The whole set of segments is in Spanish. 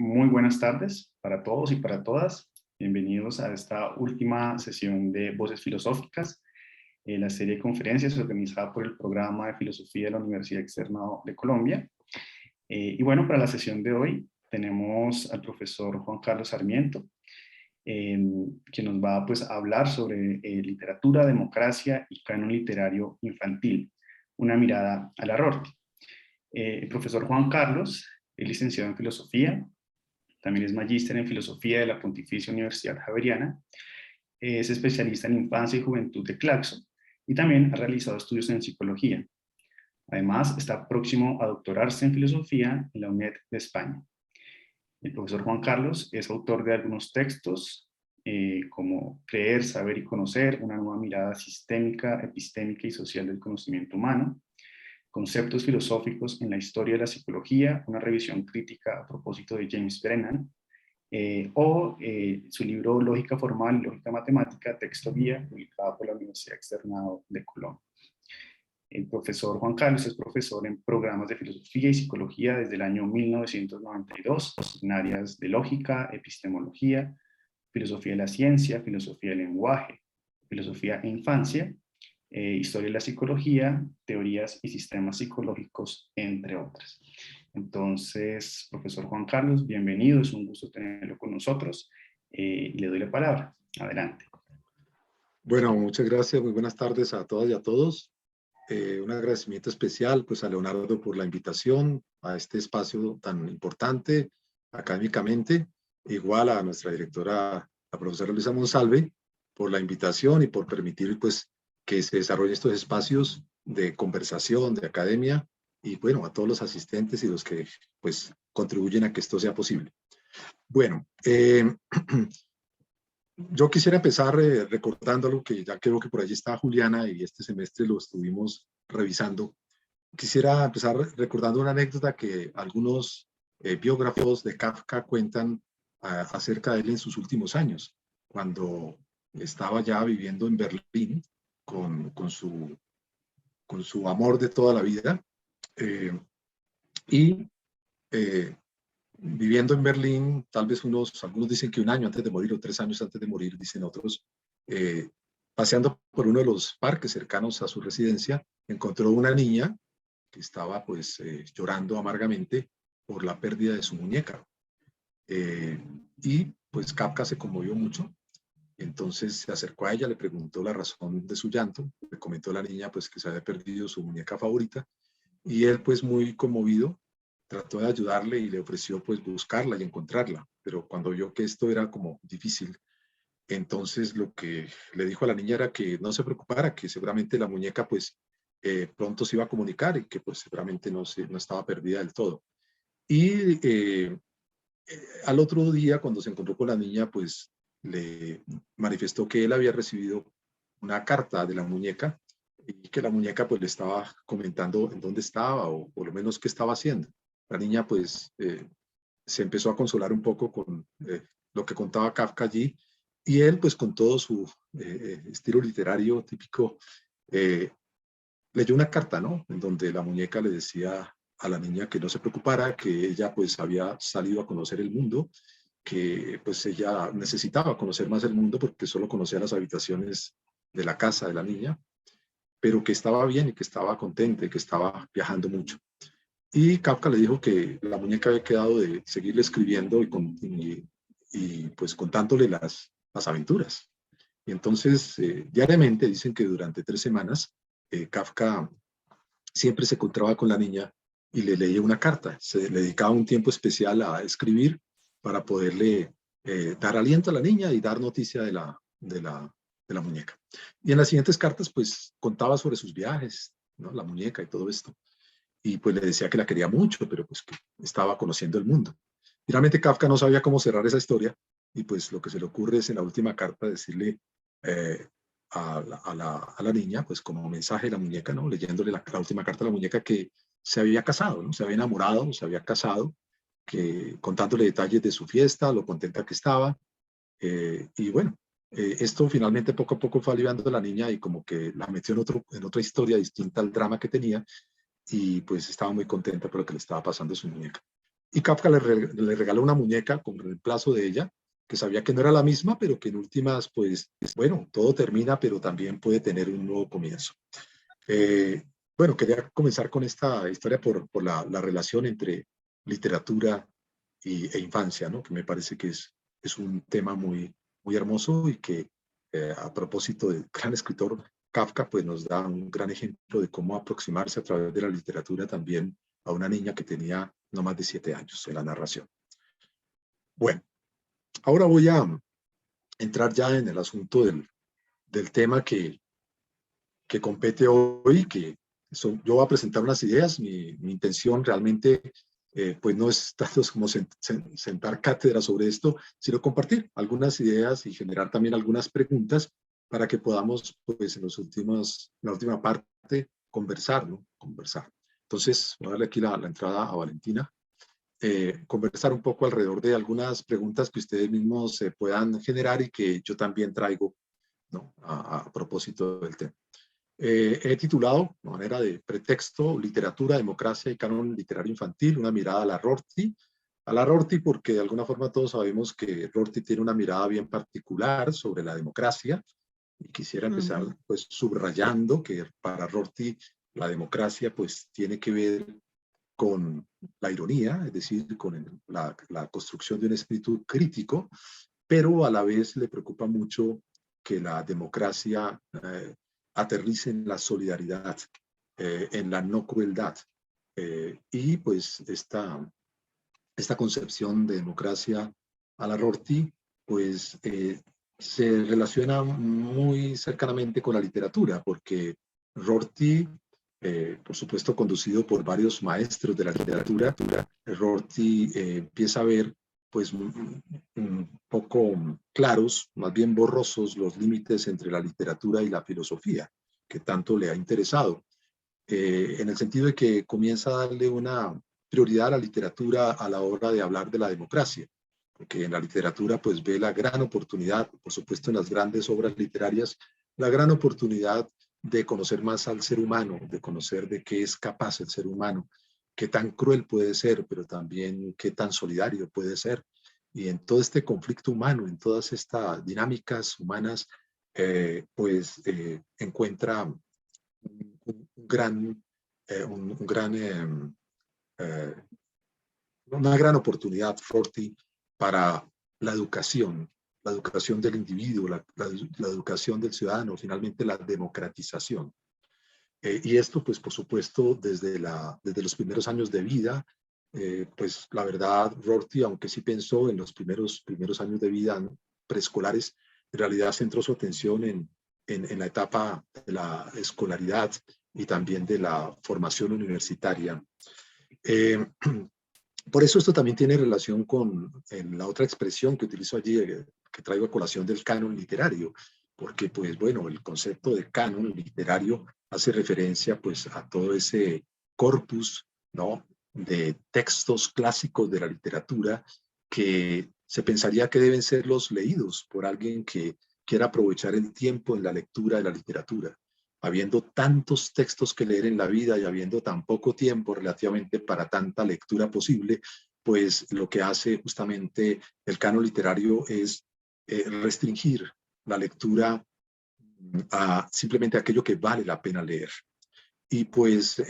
muy buenas tardes para todos y para todas. Bienvenidos a esta última sesión de Voces Filosóficas, la serie de conferencias organizada por el Programa de Filosofía de la Universidad Externa de Colombia. Y bueno, para la sesión de hoy tenemos al profesor Juan Carlos Sarmiento, que nos va pues, a hablar sobre literatura, democracia y canon literario infantil, una mirada al Rorty. El profesor Juan Carlos es licenciado en Filosofía, también es magíster en Filosofía de la Pontificia Universidad Javeriana, es especialista en infancia y juventud de Claxo y también ha realizado estudios en psicología. Además, está próximo a doctorarse en Filosofía en la UNED de España. El profesor Juan Carlos es autor de algunos textos como Creer, Saber y Conocer, una nueva mirada sistémica, epistémica y social del conocimiento humano, Conceptos filosóficos en la historia de la psicología, una revisión crítica a propósito de James Brennan, su libro Lógica Formal y Lógica Matemática, texto guía, publicado por la Universidad Externa de Colombia. El profesor Juan Carlos es profesor en programas de filosofía y psicología desde el año 1992, en áreas de lógica, epistemología, filosofía de la ciencia, filosofía del lenguaje, filosofía e infancia, historia de la psicología, teorías y sistemas psicológicos, entre otras. Entonces, profesor Juan Carlos, bienvenido, es un gusto tenerlo con nosotros y le doy la palabra. Adelante. Bueno, muchas gracias, muy buenas tardes a todas y a todos. Un agradecimiento especial pues, a Leonardo por la invitación a este espacio tan importante académicamente, igual a nuestra directora, la profesora Luisa Monsalve, por la invitación y por permitir pues, que se desarrollen estos espacios de conversación, de academia, y bueno, a todos los asistentes y los que pues, contribuyen a que esto sea posible. Bueno, yo quisiera empezar recordando algo que ya creo que por allí está Juliana y este semestre lo estuvimos revisando. Quisiera empezar recordando una anécdota que algunos biógrafos de Kafka cuentan acerca de él en sus últimos años, cuando estaba ya viviendo en Berlín con su amor de toda la vida viviendo en Berlín, tal vez algunos dicen que un año antes de morir o 3 años antes de morir, dicen otros, paseando por uno de los parques cercanos a su residencia, encontró una niña que estaba pues llorando amargamente por la pérdida de su muñeca. Y pues Kafka se conmovió mucho, entonces se acercó a ella, le preguntó la razón de su llanto, le comentó a la niña pues que se había perdido su muñeca favorita, y él pues muy conmovido trató de ayudarle y le ofreció pues buscarla y encontrarla, pero cuando vio que esto era como difícil, entonces lo que le dijo a la niña era que no se preocupara, que seguramente la muñeca pues pronto se iba a comunicar y que pues seguramente no estaba perdida del todo. Y al otro día cuando se encontró con la niña pues le manifestó que él había recibido una carta de la muñeca y que la muñeca pues le estaba comentando en dónde estaba o por lo menos qué estaba haciendo. La niña pues se empezó a consolar un poco con lo que contaba Kafka allí y él pues con todo su estilo literario típico leyó una carta, ¿no? En donde la muñeca le decía a la niña que no se preocupara, que ella pues había salido a conocer el mundo, que pues ella necesitaba conocer más el mundo porque solo conocía las habitaciones de la casa de la niña, pero que estaba bien y que estaba contenta y que estaba viajando mucho. Y Kafka le dijo que la muñeca había quedado de seguirle escribiendo y pues contándole las aventuras. Y entonces, diariamente, dicen que durante 3 semanas, Kafka siempre se encontraba con la niña y le leía una carta. Se le dedicaba un tiempo especial a escribir para poderle dar aliento a la niña y dar noticia de la muñeca. Y en las siguientes cartas, pues, contaba sobre sus viajes, ¿no? La muñeca y todo esto. Y pues le decía que la quería mucho, pero pues que estaba conociendo el mundo. Finalmente Kafka no sabía cómo cerrar esa historia y pues lo que se le ocurre es en la última carta decirle a la niña, pues como mensaje de la muñeca, ¿no? Leyéndole la última carta a la muñeca que se había casado, ¿no? Se había enamorado, se había casado, contándole detalles de su fiesta, lo contenta que estaba. Y bueno, esto finalmente poco a poco fue aliviando a la niña y como que la metió en otra historia distinta al drama que tenía y pues estaba muy contenta por lo que le estaba pasando a su muñeca. y Kafka le regaló una muñeca con reemplazo de ella, que sabía que no era la misma, pero que en últimas, pues, bueno, todo termina, pero también puede tener un nuevo comienzo. Eh, bueno, quería comenzar con esta historia por la relación entre literatura e infancia, ¿no? Que me parece que es un tema muy hermoso y que a propósito del gran escritor Kafka, pues nos da un gran ejemplo de cómo aproximarse a través de la literatura también a una niña que tenía no más de 7 años en la narración. Bueno, ahora voy a entrar ya en el asunto del tema que compete hoy, yo voy a presentar unas ideas. Mi intención realmente pues no es tanto como sentar cátedra sobre esto, sino compartir algunas ideas y generar también algunas preguntas para que podamos, pues en la última parte, conversar, ¿no? Conversar. Entonces, voy a darle aquí la entrada a Valentina. Conversar un poco alrededor de algunas preguntas que ustedes mismos se puedan generar y que yo también traigo, ¿no? A propósito del tema. He titulado, de manera de pretexto, Literatura, Democracia y Canon Literario Infantil, una mirada a la Rorty. A la Rorty porque de alguna forma todos sabemos que Rorty tiene una mirada bien particular sobre la democracia, y quisiera empezar pues subrayando que para Rorty la democracia pues tiene que ver con la ironía, es decir, con la construcción de un espíritu crítico, pero a la vez le preocupa mucho que la democracia aterrice en la solidaridad, en la no crueldad. Y pues esta concepción de democracia a la Rorty, pues se relaciona muy cercanamente con la literatura, porque Rorty, por supuesto conducido por varios maestros de la literatura, Rorty empieza a ver pues un poco claros, más bien borrosos, los límites entre la literatura y la filosofía, que tanto le ha interesado, en el sentido de que comienza a darle una prioridad a la literatura a la hora de hablar de la democracia, porque en la literatura pues ve la gran oportunidad, por supuesto en las grandes obras literarias, la gran oportunidad de conocer más al ser humano, de conocer de qué es capaz el ser humano, qué tan cruel puede ser, pero también qué tan solidario puede ser. Y en todo este conflicto humano, en todas estas dinámicas humanas, encuentra gran, un gran eh, una gran oportunidad, Forti, para la educación del individuo, la educación del ciudadano, finalmente la democratización. Y esto, pues, por supuesto, desde los primeros años de vida, pues, la verdad, Rorty, aunque sí pensó en los primeros años de vida, ¿no?, preescolares, en realidad centró su atención en la etapa de la escolaridad y también de la formación universitaria. Por eso esto también tiene relación con la otra expresión que utilizo allí, que traigo a colación del canon literario, porque pues bueno, el concepto de canon literario hace referencia pues a todo ese corpus, ¿no?, de textos clásicos de la literatura que se pensaría que deben ser los leídos por alguien que quiera aprovechar el tiempo en la lectura de la literatura. Habiendo tantos textos que leer en la vida y habiendo tan poco tiempo relativamente para tanta lectura posible, pues lo que hace justamente el canon literario es restringir la lectura a simplemente aquello que vale la pena leer. Y pues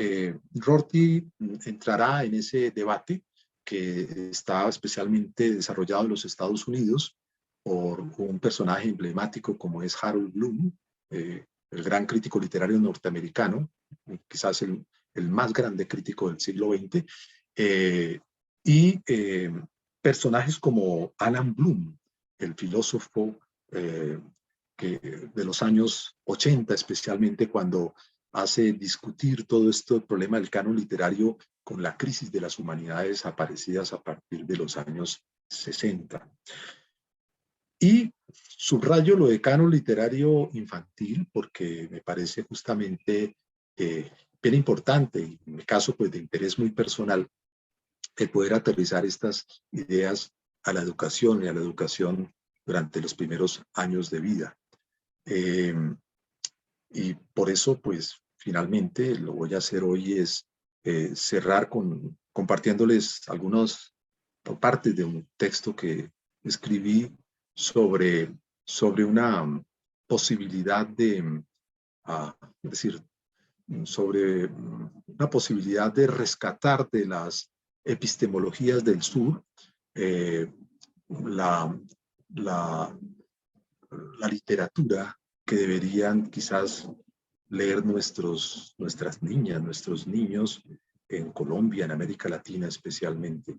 Rorty entrará en ese debate que está especialmente desarrollado en los Estados Unidos por un personaje emblemático como es Harold Bloom, el gran crítico literario norteamericano, quizás el más grande crítico del siglo XX, y personajes como Alan Bloom, el filósofo de los años 80, especialmente cuando hace discutir todo esto, el problema del canon literario con la crisis de las humanidades aparecidas a partir de los años 60. Y subrayo lo de canon literario infantil porque me parece justamente bien importante, y en mi caso pues de interés muy personal, el poder aterrizar estas ideas a la educación y a la educación durante los primeros años de vida. Y por eso pues finalmente lo voy a hacer hoy es cerrar compartiéndoles algunas partes de un texto que escribí sobre una posibilidad de, es decir, sobre una posibilidad de rescatar de las epistemologías del sur la, la, la literatura que deberían quizás leer nuestras niñas, nuestros niños en Colombia, en América Latina especialmente.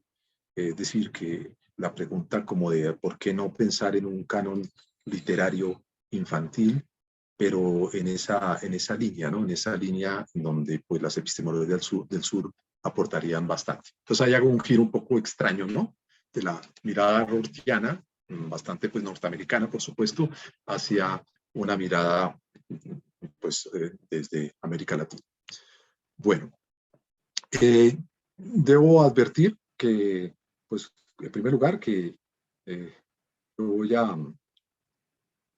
Es decir, que la pregunta como de por qué no pensar en un canon literario infantil, pero en esa línea, ¿no? En esa línea donde pues las epistemologías del sur aportarían bastante. Entonces ahí hago un giro un poco extraño, ¿no? De la mirada rortiana, bastante pues norteamericana, por supuesto, hacia una mirada pues desde América Latina. Bueno, debo advertir que, pues, en primer lugar, que voy a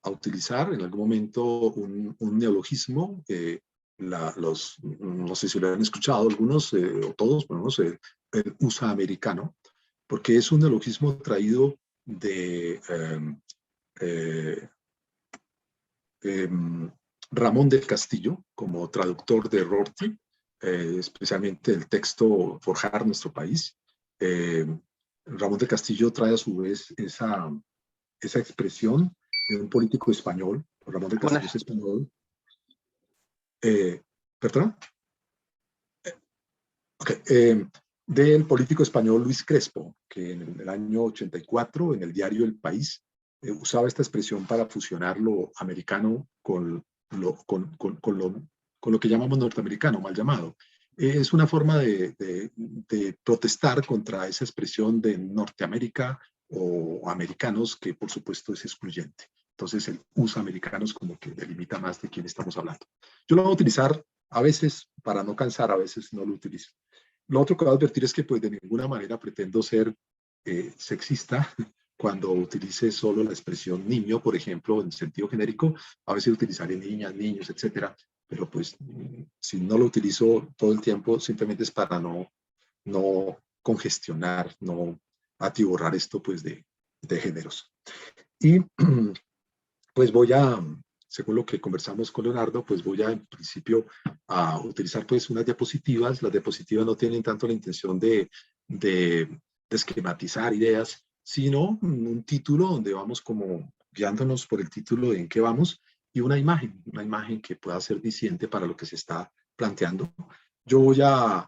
utilizar en algún momento un neologismo, no sé si lo han escuchado algunos o todos, bueno, no sé, el USA americano, porque es un neologismo traído de eh, Ramón del Castillo, como traductor de Rorty, especialmente el texto Forjar nuestro país. Ramón del Castillo trae a su vez esa expresión de un político español. Ramón del Castillo es español. ¿Perdón? Okay. Del político español Luis Crespo, que en el año 84 en el diario El País usaba esta expresión para fusionar lo americano con lo que llamamos norteamericano, mal llamado. Es una forma de protestar contra esa expresión de Norteamérica o americanos que por supuesto es excluyente. Entonces el uso americano es como que delimita más de quién estamos hablando. Yo lo voy a utilizar a veces para no cansar, a veces no lo utilizo. Lo otro que voy a advertir es que pues de ninguna manera pretendo ser sexista cuando utilice solo la expresión niño, por ejemplo, en sentido genérico. A veces utilizaré niñas, niños, etcétera, pero pues si no lo utilizo todo el tiempo, simplemente es para no congestionar, no atiborrar esto pues de géneros. Y pues voy a, según lo que conversamos con Leonardo, pues voy a, en principio, a utilizar pues unas diapositivas. Las diapositivas no tienen tanto la intención de esquematizar ideas, sino un título donde vamos como guiándonos por el título de en qué vamos y una imagen que pueda ser diciente para lo que se está planteando. Yo voy a,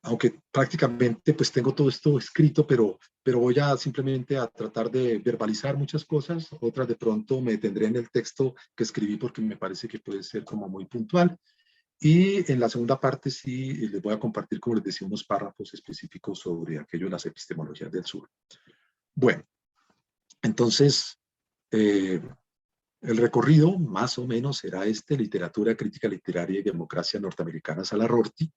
aunque prácticamente pues tengo todo esto escrito, pero voy a simplemente a tratar de verbalizar muchas cosas, otras de pronto me detendré en el texto que escribí porque me parece que puede ser como muy puntual. Y en la segunda parte sí les voy a compartir, como les decía, unos párrafos específicos sobre aquello de las epistemologías del sur. Bueno, entonces el recorrido más o menos será literatura, crítica literaria y democracia norteamericanas a la Rorty,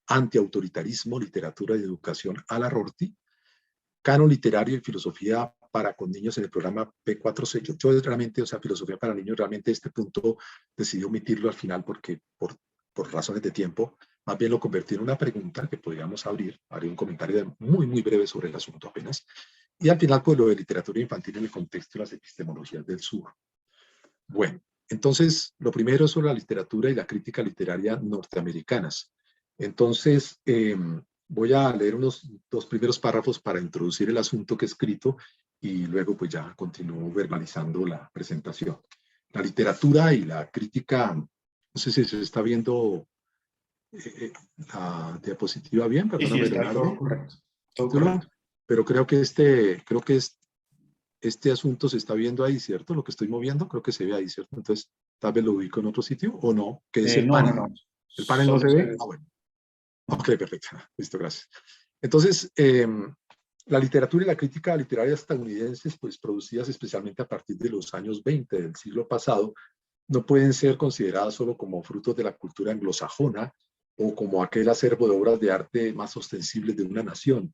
antiautoritarismo, literatura y educación a la Rorty, canon literario y filosofía para con niños en el programa P4C. Yo realmente, o sea, filosofía para niños, realmente este punto decidí omitirlo al final porque por razones de tiempo, más bien lo convertí en una pregunta que podríamos abrir, haré un comentario muy, muy breve sobre el asunto apenas, y al final pues lo de literatura infantil en el contexto de las epistemologías del sur. Bueno, entonces lo primero es sobre la literatura y la crítica literaria norteamericanas. Entonces, voy a leer unos dos primeros párrafos para introducir el asunto que he escrito y luego pues ya continúo verbalizando la presentación. La literatura y la crítica, no sé si se está viendo la diapositiva bien, Sí, perdóname, está todo Leonardo. correcto. Todo correcto. Pero creo que este asunto se está viendo ahí, ¿cierto? Lo que estoy moviendo, creo que se ve ahí, ¿cierto? Entonces, tal vez lo ubico en otro sitio o no, que es el No, panel. no, no. ¿El panel no Solo se se ve? ve. Ah, bueno. Ok, perfecto. Listo, gracias. Entonces, la literatura y la crítica literaria estadounidenses, pues producidas especialmente a partir de los años 20 del siglo pasado, no pueden ser consideradas solo como frutos de la cultura anglosajona o como aquel acervo de obras de arte más ostensibles de una nación.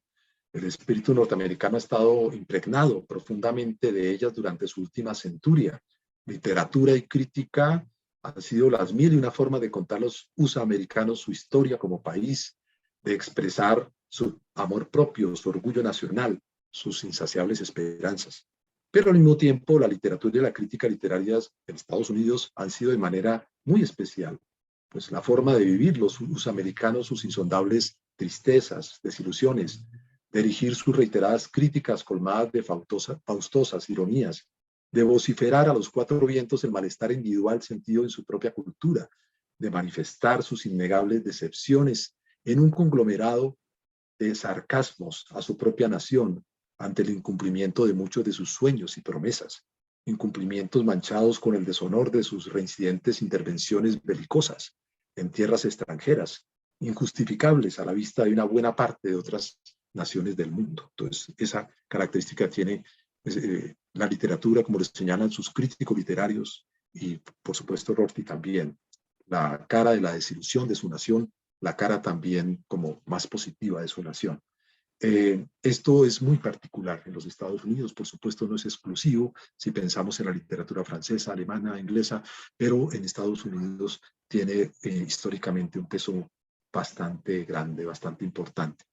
El espíritu norteamericano ha estado impregnado profundamente de ellas durante su última centuria. Literatura y crítica Han sido las mil y una formas de contar los USA americanos su historia como país, de expresar su amor propio, su orgullo nacional, sus insaciables esperanzas. Pero al mismo tiempo, la literatura y la crítica literaria en Estados Unidos han sido de manera muy especial, pues la forma de vivir los USA americanos, sus insondables tristezas, desilusiones, de dirigir sus reiteradas críticas colmadas de faustosas ironías, de vociferar a los cuatro vientos el malestar individual sentido en su propia cultura, de manifestar sus innegables decepciones en un conglomerado de sarcasmos a su propia nación ante el incumplimiento de muchos de sus sueños y promesas, incumplimientos manchados con el deshonor de sus reincidentes intervenciones belicosas en tierras extranjeras, injustificables a la vista de una buena parte de otras naciones del mundo. Entonces, esa característica tiene la literatura, como lo señalan sus críticos literarios, y por supuesto Rorty también, la cara de la desilusión de su nación, la cara también como más positiva de su nación. Esto es muy particular en los Estados Unidos, por supuesto no es exclusivo si pensamos en la literatura francesa, alemana, inglesa, pero en Estados Unidos tiene históricamente un peso bastante grande, bastante importante.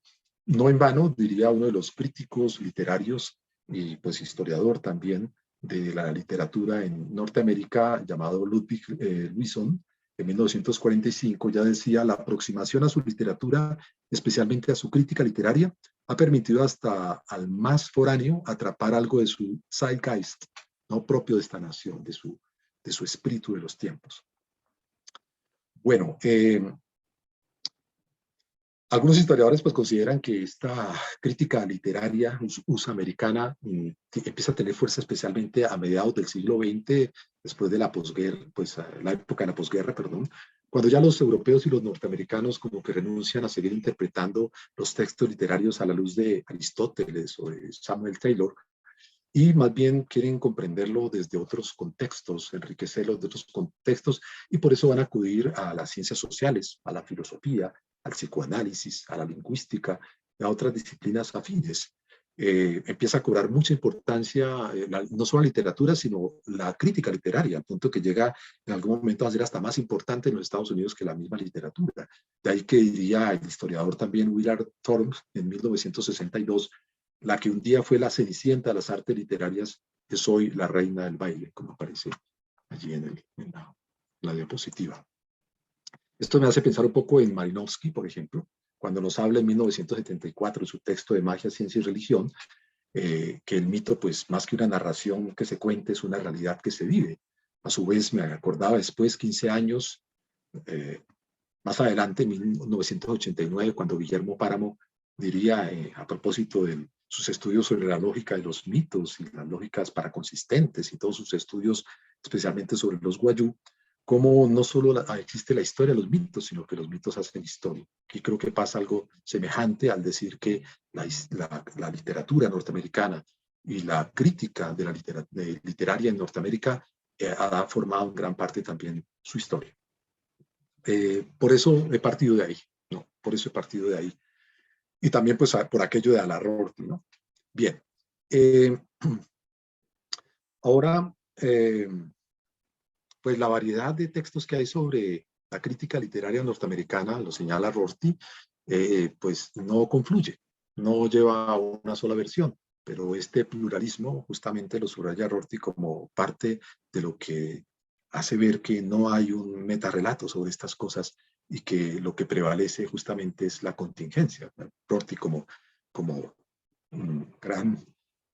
No en vano, diría uno de los críticos literarios y pues historiador también de la literatura en Norteamérica, llamado Ludwig Luison, en 1945 ya decía: la aproximación a su literatura, especialmente a su crítica literaria, ha permitido hasta al más foráneo atrapar algo de su zeitgeist, no propio de esta nación, de su espíritu de los tiempos. Bueno, algunos historiadores pues consideran que esta crítica literaria USA-americana empieza a tener fuerza especialmente a mediados del siglo XX, después de la posguerra, pues la época de la posguerra, perdón, cuando ya los europeos y los norteamericanos como que renuncian a seguir interpretando los textos literarios a la luz de Aristóteles o de Samuel Taylor, y más bien quieren comprenderlo desde otros contextos, enriquecerlo de otros contextos, y por eso van a acudir a las ciencias sociales, a la filosofía, al psicoanálisis, a la lingüística, a otras disciplinas afines. Empieza a cobrar mucha importancia no solo la literatura, sino la crítica literaria, al punto que llega en algún momento a ser hasta más importante en los Estados Unidos que la misma literatura. De ahí que diría el historiador también Willard Thorne en 1962, la que un día fue la cenicienta de las artes literarias, es hoy la reina del baile, como aparece allí en la diapositiva. Esto me hace pensar un poco en Malinowski, por ejemplo, cuando nos habla en 1974 en su texto de Magia, Ciencia y Religión, que el mito, pues más que una narración que se cuente, es una realidad que se vive. A su vez, me acordaba después, 15 años más adelante, en 1989, cuando Guillermo Páramo diría, a propósito de sus estudios sobre la lógica de los mitos y las lógicas paraconsistentes y todos sus estudios, especialmente sobre los Guayú, cómo no solo existe la historia de los mitos, sino que los mitos hacen historia. Y creo que pasa algo semejante al decir que la literatura norteamericana y la crítica de la literaria en Norteamérica ha formado en gran parte también su historia. Por eso he partido de ahí, ¿no? Por eso he partido de ahí. Y también pues por aquello de Alarrorty, ¿no? Bien. Ahora, pues la variedad de textos que hay sobre la crítica literaria norteamericana, lo señala Rorty, pues no confluye, no lleva a una sola versión, pero este pluralismo justamente lo subraya Rorty como parte de lo que hace ver que no hay un metarrelato sobre estas cosas y que lo que prevalece justamente es la contingencia. Rorty como un gran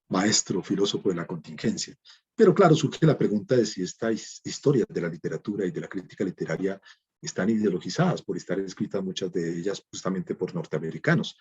maestro, filósofo de la contingencia. Pero claro, surge la pregunta de si estas historias de la literatura y de la crítica literaria están ideologizadas por estar escritas muchas de ellas justamente por norteamericanos.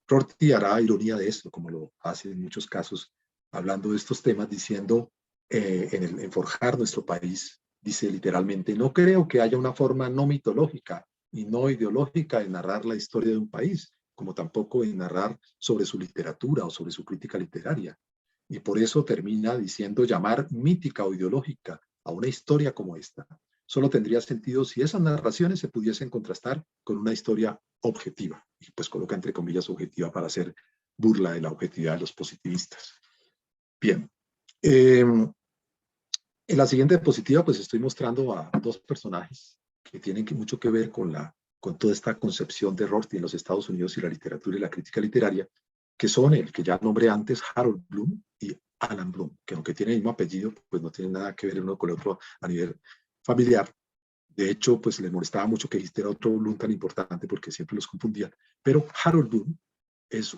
Rorty hará ironía de esto, como lo hace en muchos casos, hablando de estos temas, diciendo en forjar nuestro país, dice literalmente: no creo que haya una forma no mitológica y no ideológica de narrar la historia de un país, como tampoco en narrar sobre su literatura o sobre su crítica literaria. Y por eso termina diciendo: llamar mítica o ideológica a una historia como esta solo tendría sentido si esas narraciones se pudiesen contrastar con una historia objetiva. Y pues coloca entre comillas objetiva para hacer burla de la objetividad de los positivistas. Bien. En la siguiente diapositiva, pues estoy mostrando a dos personajes que tienen mucho que ver con toda esta concepción de Rorty en los Estados Unidos y la literatura y la crítica literaria, que son el que ya nombré antes, Harold Bloom y Alan Bloom, que aunque tienen el mismo apellido, pues no tienen nada que ver uno con el otro a nivel familiar. De hecho, pues les molestaba mucho que existiera otro Bloom tan importante porque siempre los confundían. Pero Harold Bloom es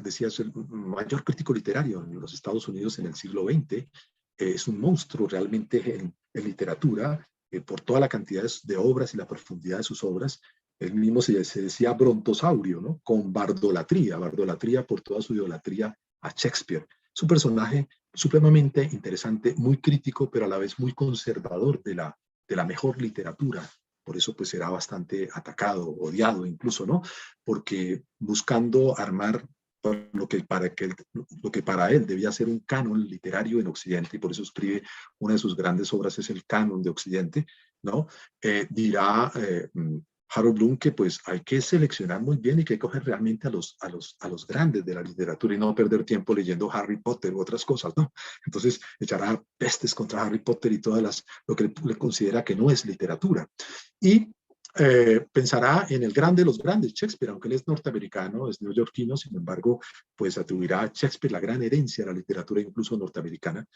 decía, es el mayor crítico literario en los Estados Unidos en el siglo XX. Es un monstruo realmente en literatura, por toda la cantidad de obras y la profundidad de sus obras. Él mismo se decía brontosaurio, ¿no? Con bardolatría por toda su idolatría a Shakespeare. Es un personaje supremamente interesante, muy crítico, pero a la vez muy conservador de la mejor literatura. Por eso pues era bastante atacado, odiado incluso, ¿no? Porque buscando armar lo que para él debía ser un canon literario en Occidente, y por eso escribe una de sus grandes obras, es el Canon de Occidente, ¿no? Dirá Harold Bloom que pues hay que seleccionar muy bien y que hay que coger realmente a los grandes de la literatura y no perder tiempo leyendo Harry Potter u otras cosas, ¿no? Entonces echará pestes contra Harry Potter y todas lo que le considera que no es literatura. Y pensará en el grande de los grandes, Shakespeare, aunque él es norteamericano, es neoyorquino, sin embargo, pues atribuirá a Shakespeare la gran herencia de la literatura incluso norteamericana,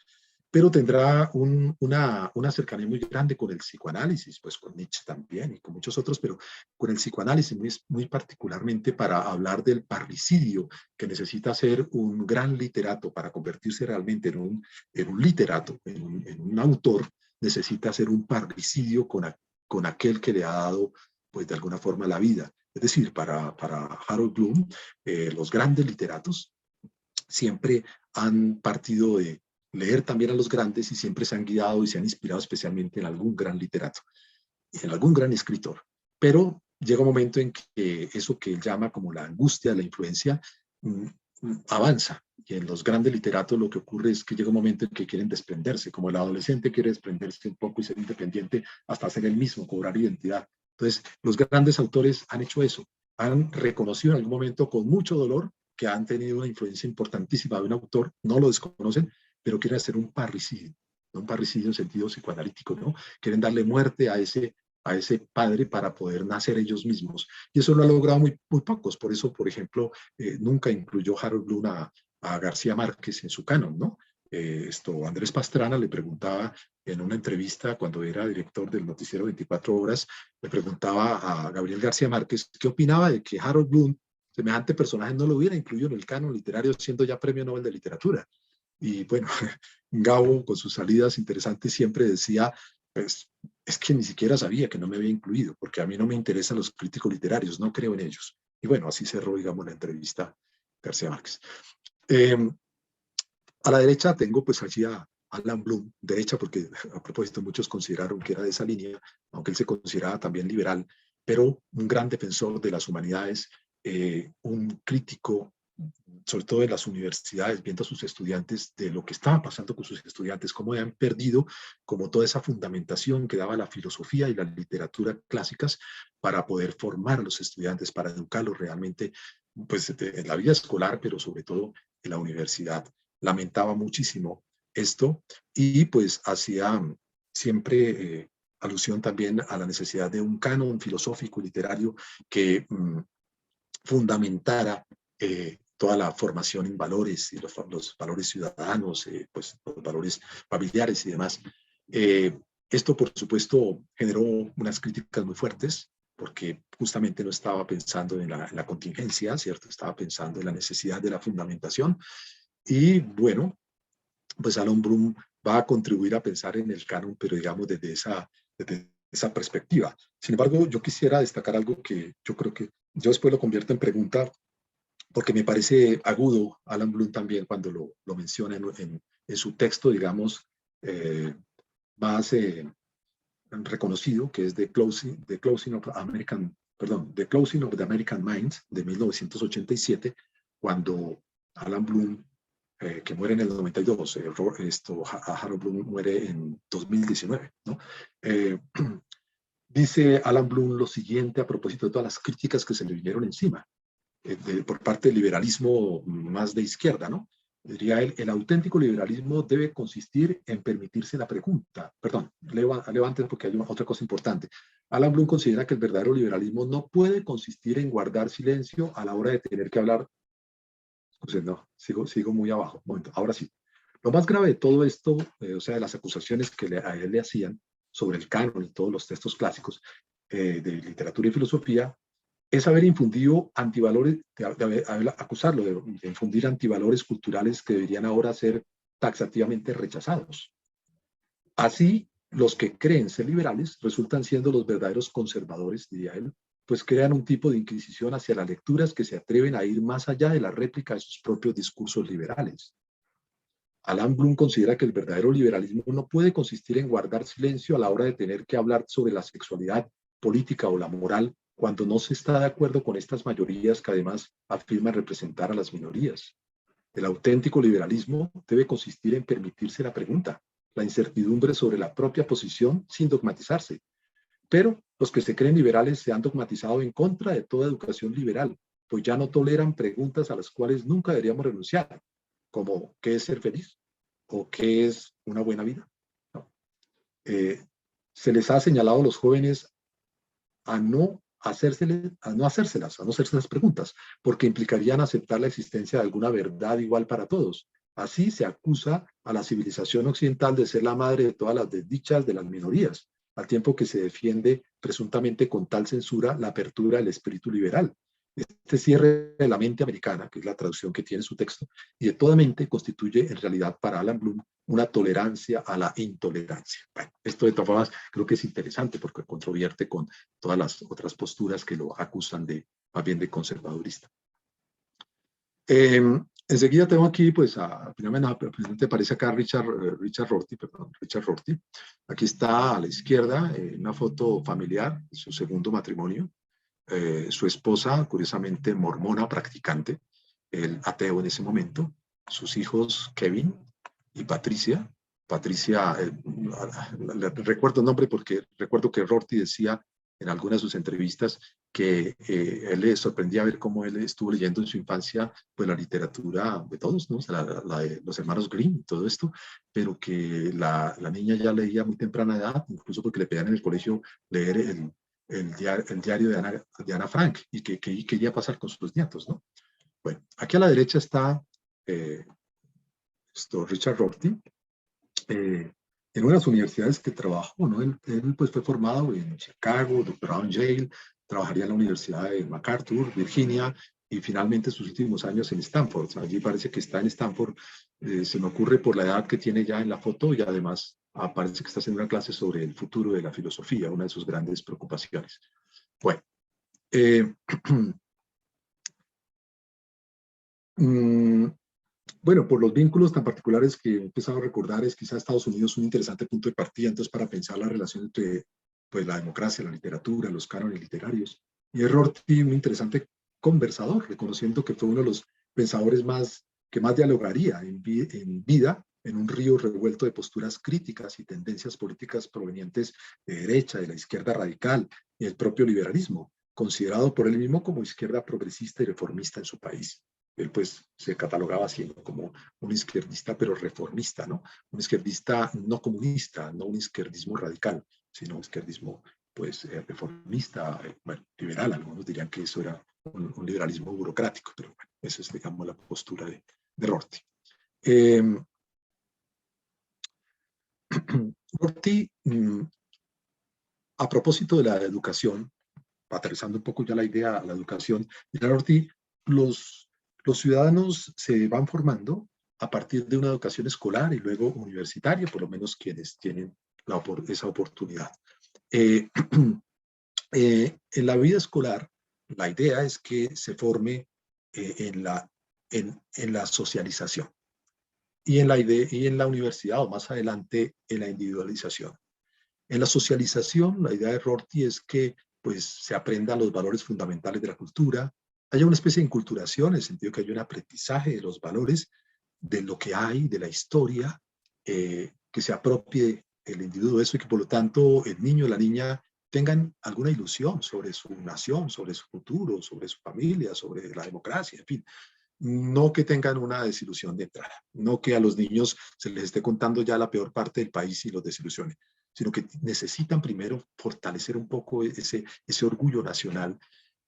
pero tendrá una cercanía muy grande con el psicoanálisis, pues con Nietzsche también y con muchos otros, pero con el psicoanálisis muy particularmente para hablar del parricidio que necesita ser un gran literato para convertirse realmente en un literato, en un autor, necesita ser un parricidio con aquel que le ha dado, pues de alguna forma, la vida. Es decir, para Harold Bloom, los grandes literatos siempre han partido de leer también a los grandes y siempre se han guiado y se han inspirado especialmente en algún gran literato, en algún gran escritor. Pero llega un momento en que eso que él llama como la angustia, la influencia, avanza. Y en los grandes literatos lo que ocurre es que llega un momento en que quieren desprenderse, como el adolescente quiere desprenderse un poco y ser independiente hasta ser él mismo, cobrar identidad. Entonces, los grandes autores han hecho eso, han reconocido en algún momento con mucho dolor que han tenido una influencia importantísima de un autor, no lo desconocen, pero quieren hacer un parricidio, ¿no? Un parricidio en sentido psicoanalítico, ¿no? Quieren darle muerte a ese padre para poder nacer ellos mismos. Y eso lo ha logrado muy pocos. Por eso, por ejemplo, nunca incluyó Harold Bloom a García Márquez en su canon, ¿no? Andrés Pastrana le preguntaba en una entrevista cuando era director del noticiero 24 horas, le preguntaba a Gabriel García Márquez qué opinaba de que Harold Bloom, semejante personaje, no lo hubiera incluido en el canon literario siendo ya premio Nobel de Literatura. Y bueno, Gabo con sus salidas interesantes siempre decía, pues es que ni siquiera sabía que no me había incluido, porque a mí no me interesan los críticos literarios, no creo en ellos. Y bueno, así cerró, digamos, la entrevista García Márquez. A la derecha tengo pues allí a Alan Bloom, derecha porque a propósito muchos consideraron que era de esa línea, aunque él se consideraba también liberal, pero un gran defensor de las humanidades, un crítico sobre todo en las universidades, viendo a sus estudiantes de lo que estaba pasando con sus estudiantes, cómo habían perdido como toda esa fundamentación que daba la filosofía y la literatura clásicas para poder formar a los estudiantes, para educarlos realmente pues, en la vida escolar, pero sobre todo en la universidad. Lamentaba muchísimo esto y pues hacía siempre alusión también a la necesidad de un canon filosófico y literario que fundamentara toda la formación en valores y los valores ciudadanos, pues los valores familiares y demás. Esto, por supuesto, generó unas críticas muy fuertes porque justamente no estaba pensando en la contingencia, ¿cierto? Estaba pensando en la necesidad de la fundamentación. Y bueno, pues Alan Bloom va a contribuir a pensar en el canon, pero digamos desde esa perspectiva. Sin embargo, yo quisiera destacar algo que yo creo que yo después lo convierto en pregunta porque me parece agudo Alan Bloom también cuando lo menciona en su texto, digamos, más reconocido, que es The Closing of the American Mind, de 1987, cuando Alan Bloom, que muere en el 92, Harold Bloom muere en 2019, ¿no? Dice Alan Bloom lo siguiente a propósito de todas las críticas que se le vinieron encima por parte del liberalismo más de izquierda, ¿no? Diría él, el auténtico liberalismo debe consistir en permitirse la pregunta. Perdón, leo antes porque hay otra cosa importante. Alan Bloom considera que el verdadero liberalismo no puede consistir en guardar silencio a la hora de tener que hablar. Pues no, sigo muy abajo. Un momento, ahora sí. Lo más grave de todo esto, o sea, de las acusaciones que a él le hacían sobre el canon y todos los textos clásicos de literatura y filosofía, es haber infundido antivalores, acusarlo de infundir antivalores culturales que deberían ahora ser taxativamente rechazados. Así, los que creen ser liberales resultan siendo los verdaderos conservadores, diría él, pues crean un tipo de inquisición hacia las lecturas que se atreven a ir más allá de la réplica de sus propios discursos liberales. Alan Bloom considera que el verdadero liberalismo no puede consistir en guardar silencio a la hora de tener que hablar sobre la sexualidad, política o la moral cuando no se está de acuerdo con estas mayorías que además afirman representar a las minorías. El auténtico liberalismo debe consistir en permitirse la pregunta, la incertidumbre sobre la propia posición sin dogmatizarse. Pero los que se creen liberales se han dogmatizado en contra de toda educación liberal, pues ya no toleran preguntas a las cuales nunca deberíamos renunciar, como ¿qué es ser feliz? ¿O qué es una buena vida? No. Se les ha señalado a los jóvenes a no hacerse las preguntas, porque implicarían aceptar la existencia de alguna verdad igual para todos. Así se acusa a la civilización occidental de ser la madre de todas las desdichas de las minorías, al tiempo que se defiende presuntamente con tal censura la apertura del espíritu liberal. Este cierre de la mente americana, que es la traducción que tiene su texto, y de toda mente constituye en realidad para Alan Bloom una tolerancia a la intolerancia. Bueno, esto de todas formas creo que es interesante porque controvierte con todas las otras posturas que lo acusan de más bien de conservadorista. Enseguida tengo aquí, pues, te aparece acá Richard Rorty. Aquí está a la izquierda una foto familiar, su segundo matrimonio. Su esposa, curiosamente mormona practicante, el ateo en ese momento, sus hijos Kevin y Patricia. Patricia, recuerdo el nombre porque recuerdo que Rorty decía en algunas de sus entrevistas que él le sorprendía ver cómo él estuvo leyendo en su infancia pues la literatura de todos, ¿no? O sea, la de los hermanos Grimm y todo esto, pero que la niña ya leía a muy temprana edad, incluso porque le pedían en el colegio leer el diario de Ana Frank y que quería pasar con sus nietos, ¿no? Bueno, aquí a la derecha está Richard Rorty, en unas universidades que trabajó, ¿no? Él pues fue formado en Chicago, doctorado en Yale, trabajaría en la Universidad de MacArthur, Virginia, y finalmente sus últimos años en Stanford. O sea, allí parece que está en Stanford, se me ocurre por la edad que tiene ya en la foto y además parece que está haciendo una clase sobre el futuro de la filosofía, una de sus grandes preocupaciones. Bueno, bueno, por los vínculos tan particulares que he empezado a recordar, es quizá Estados Unidos un interesante punto de partida, entonces para pensar la relación entre pues, la democracia, la literatura, los cánones literarios. Y es Rorty un interesante conversador, reconociendo que fue uno de los pensadores que más dialogaría en vida en un río revuelto de posturas críticas y tendencias políticas provenientes de derecha, de la izquierda radical y el propio liberalismo, considerado por él mismo como izquierda progresista y reformista en su país. Él pues se catalogaba así, ¿no? Como un izquierdista pero reformista, ¿no? Un izquierdista no comunista, no un izquierdismo radical, sino un izquierdismo pues reformista, bueno, liberal. Algunos dirían que eso era un liberalismo burocrático, pero bueno, esa es, digamos, la postura de Rorty. Rorty, a propósito de la educación, aterrizando un poco ya la idea de la educación, Rorty, los ciudadanos se van formando a partir de una educación escolar y luego universitaria, por lo menos quienes tienen esa oportunidad. En la vida escolar, la idea es que se forme en la socialización y en la universidad o más adelante en la individualización. En la socialización, la idea de Rorty es que pues, se aprendan los valores fundamentales de la cultura, haya una especie de inculturación, en el sentido que haya un aprendizaje de los valores, de lo que hay, de la historia, que se apropie el individuo de eso y que por lo tanto el niño o la niña tengan alguna ilusión sobre su nación, sobre su futuro, sobre su familia, sobre la democracia, en fin. no que tengan una desilusión de entrada, no que a los niños se les esté contando ya la peor parte del país y los desilusione, sino que necesitan primero fortalecer un poco ese orgullo nacional,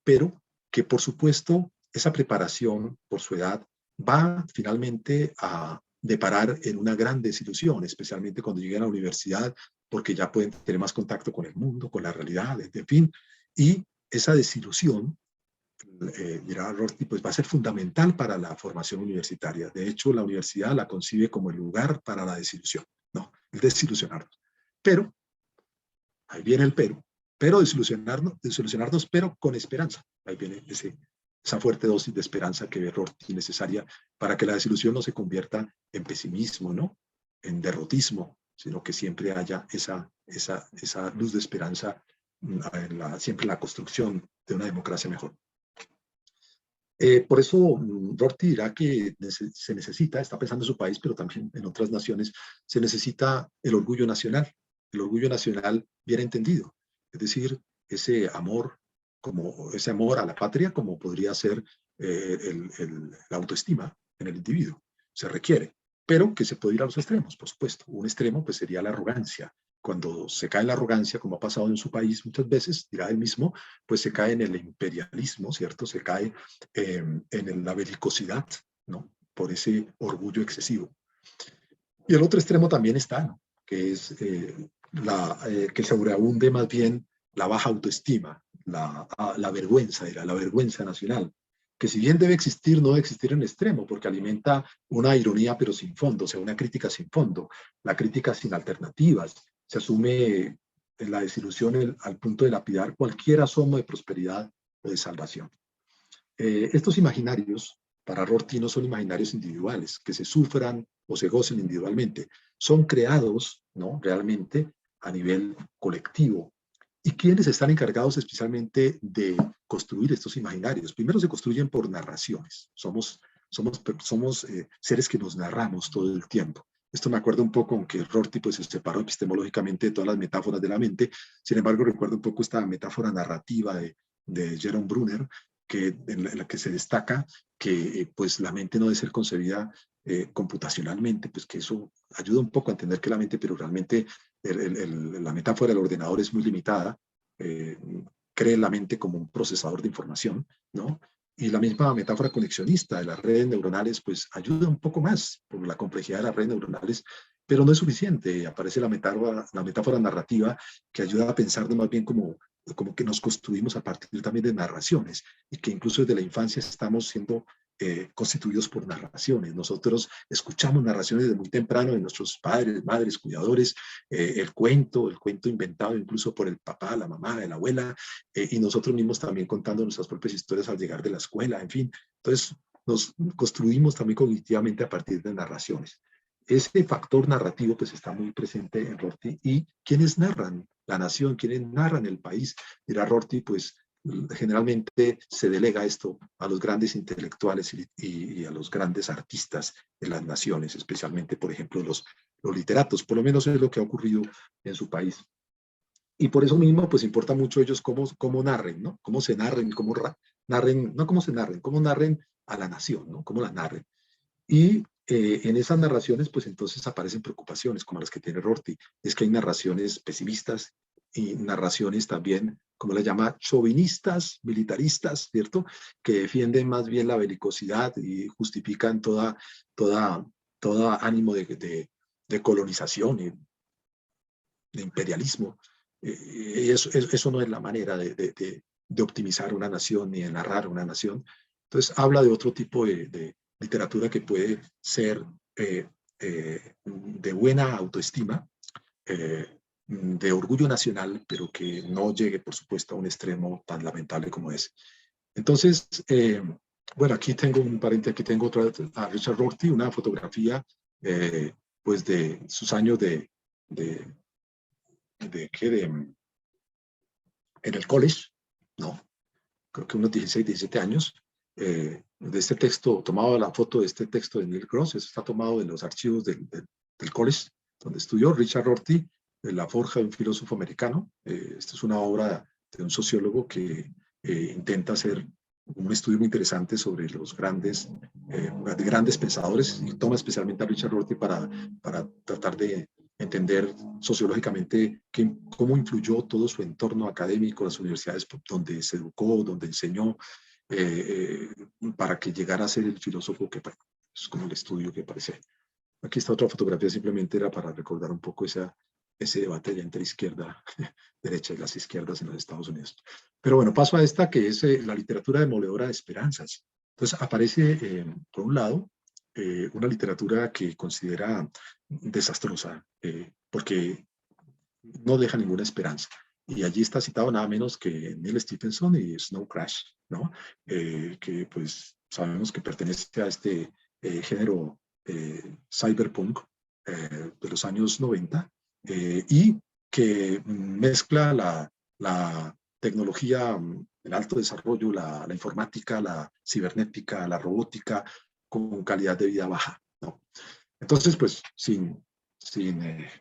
pero que por supuesto esa preparación por su edad va finalmente a deparar en una gran desilusión, especialmente cuando lleguen a la universidad, porque ya pueden tener más contacto con el mundo, con la realidad, en fin, y esa desilusión, dirá Rorty, pues va a ser fundamental para la formación universitaria. De hecho, la universidad la concibe como el lugar para la desilusión, no, el desilusionarnos. Pero, ahí viene el pero desilusionarnos, pero con esperanza. Ahí viene esa fuerte dosis de esperanza que ve Rorty necesaria para que la desilusión no se convierta en pesimismo, ¿no? En derrotismo, sino que siempre haya esa luz de esperanza, siempre en la construcción de una democracia mejor. Por eso Rorty dirá que se necesita, está pensando en su país, pero también en otras naciones, se necesita el orgullo nacional bien entendido, es decir, ese amor a la patria, como podría ser la autoestima en el individuo, se requiere, pero que se puede ir a los extremos, por supuesto. Un extremo pues sería la arrogancia. Cuando se cae en la arrogancia, como ha pasado en su país muchas veces, dirá él mismo, pues se cae en el imperialismo, ¿cierto? Se cae en la belicosidad, ¿no? Por ese orgullo excesivo. Y el otro extremo también está, ¿no? Que es que sobreabunde más bien la baja autoestima, la vergüenza, la vergüenza nacional, que si bien debe existir, no debe existir en extremo, porque alimenta una ironía pero sin fondo, o sea, una crítica sin fondo, la crítica sin alternativas, se asume la desilusión al punto de lapidar cualquier asomo de prosperidad o de salvación. Estos imaginarios para Rorty no son imaginarios individuales, que se sufran o se gocen individualmente, son creados, ¿no? Realmente a nivel colectivo. ¿Y quiénes están encargados especialmente de construir estos imaginarios? Primero se construyen por narraciones, somos seres que nos narramos todo el tiempo. Esto me acuerda un poco, aunque Rorty pues, se separó epistemológicamente de todas las metáforas de la mente, sin embargo recuerdo un poco esta metáfora narrativa de Jerome Brunner, en la que se destaca que pues la mente no debe ser concebida computacionalmente, pues que eso ayuda un poco a entender que la mente, pero realmente la metáfora del ordenador es muy limitada, cree la mente como un procesador de información, ¿no? Y la misma metáfora conexionista de las redes neuronales, pues ayuda un poco más por la complejidad de las redes neuronales, pero no es suficiente. Aparece la metáfora narrativa que ayuda a pensar más bien como que nos construimos a partir también de narraciones y que incluso desde la infancia estamos siendo constituidos por narraciones. Nosotros escuchamos narraciones desde muy temprano de nuestros padres, madres, cuidadores, el cuento inventado incluso por el papá, la mamá, la abuela, y nosotros mismos también contando nuestras propias historias al llegar de la escuela, en fin. Entonces nos construimos también cognitivamente a partir de narraciones. Ese factor narrativo pues está muy presente en Rorty. ¿Y quiénes narran la nación? ¿Quiénes narran el país? Dirá Rorty, pues generalmente se delega esto a los grandes intelectuales y a los grandes artistas de las naciones, especialmente, por ejemplo, los literatos. Por lo menos es lo que ha ocurrido en su país. Y por eso mismo, pues importa mucho ellos cómo narren, ¿no? Cómo se narren, cómo narren, no cómo se narren, cómo narren a la nación, ¿no? Cómo la narren. Y en esas narraciones, pues entonces aparecen preocupaciones como las que tiene Rorty. Es que hay narraciones pesimistas y narraciones también, como las llama, chauvinistas, militaristas, ¿cierto? Que defienden más bien la belicosidad y justifican toda ánimo de colonización y de imperialismo. Eso no es la manera de optimizar una nación ni de narrar una nación. Entonces habla de otro tipo de literatura que puede ser de buena autoestima, de orgullo nacional, pero que no llegue, por supuesto, a un extremo tan lamentable como ese. Entonces, bueno, aquí tengo un paréntesis, aquí tengo otra a Richard Rorty, una fotografía pues de sus años en el college, ¿no? Creo que unos 16, 17 años, de este texto, tomado la foto de este texto de Neil Gross, eso está tomado de los archivos del college, donde estudió Richard Rorty, La forja de un filósofo americano. Esta es una obra de un sociólogo que intenta hacer un estudio muy interesante sobre los grandes pensadores, y toma especialmente a Richard Rorty para tratar de entender sociológicamente cómo influyó todo su entorno académico, las universidades donde se educó, donde enseñó, para que llegara a ser el filósofo que, bueno, es como el estudio que parece. Aquí está otra fotografía, simplemente era para recordar un poco ese debate ya entre izquierda, derecha y las izquierdas en los Estados Unidos. Pero bueno, paso a esta que es la literatura demoledora de esperanzas. Entonces aparece, por un lado, una literatura que considera desastrosa, porque no deja ninguna esperanza. Y allí está citado nada menos que Neil Stephenson y Snow Crash, ¿no? Que pues sabemos que pertenece a este género cyberpunk de los años 90, y que mezcla la tecnología, el alto desarrollo, la informática, la cibernética, la robótica, con calidad de vida baja, ¿no? Entonces, pues,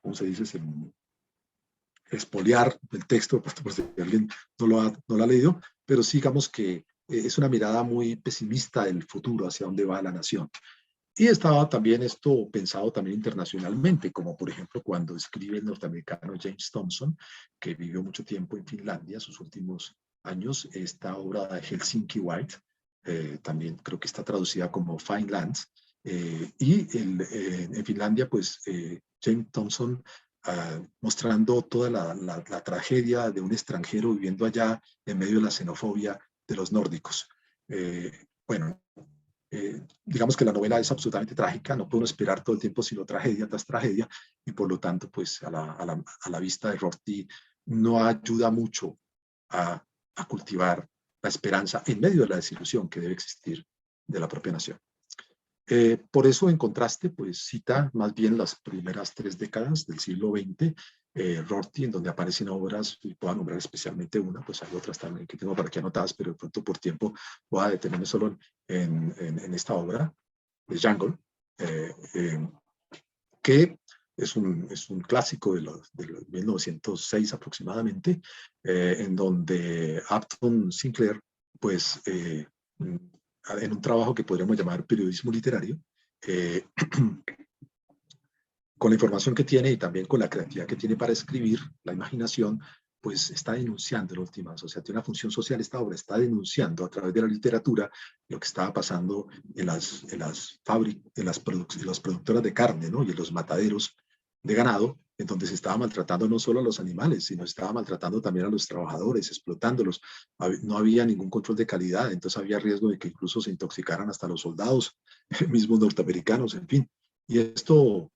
¿cómo se dice? Sin expoliar el texto, por si alguien no lo ha leído, pero sí, digamos que es una mirada muy pesimista del futuro, hacia dónde va la nación. Y estaba también esto pensado también internacionalmente, como por ejemplo cuando escribe el norteamericano James Thompson, que vivió mucho tiempo en Finlandia, sus últimos años, esta obra de Helsinki White, también creo que está traducida como Fine Lands, en Finlandia, pues James Thompson mostrando toda la tragedia de un extranjero viviendo allá en medio de la xenofobia de los nórdicos. Bueno, digamos que la novela es absolutamente trágica, no puedo esperar todo el tiempo sino tragedia tras tragedia, y por lo tanto, pues a la vista de Rorty no ayuda mucho a cultivar la esperanza en medio de la desilusión que debe existir de la propia nación. Por eso, en contraste, pues cita más bien las primeras 3 décadas del siglo XX, Rorty, en donde aparecen obras, y puedo nombrar especialmente una, pues hay otras también que tengo por aquí anotadas, pero de pronto por tiempo voy a detenerme solo en esta obra, de Jungle, que es un clásico de 1906 aproximadamente, en donde Upton Sinclair, pues, en un trabajo que podríamos llamar periodismo literario, eh, con la información que tiene y también con la creatividad que tiene para escribir, la imaginación, pues está denunciando en últimas, o sea, tiene una función social esta obra, está denunciando a través de la literatura lo que estaba pasando en las productoras de carne, ¿no? Y en los mataderos de ganado, en donde se estaba maltratando no solo a los animales, sino se estaba maltratando también a los trabajadores, explotándolos. No había ningún control de calidad, entonces había riesgo de que incluso se intoxicaran hasta los soldados, mismos norteamericanos, en fin. Y esto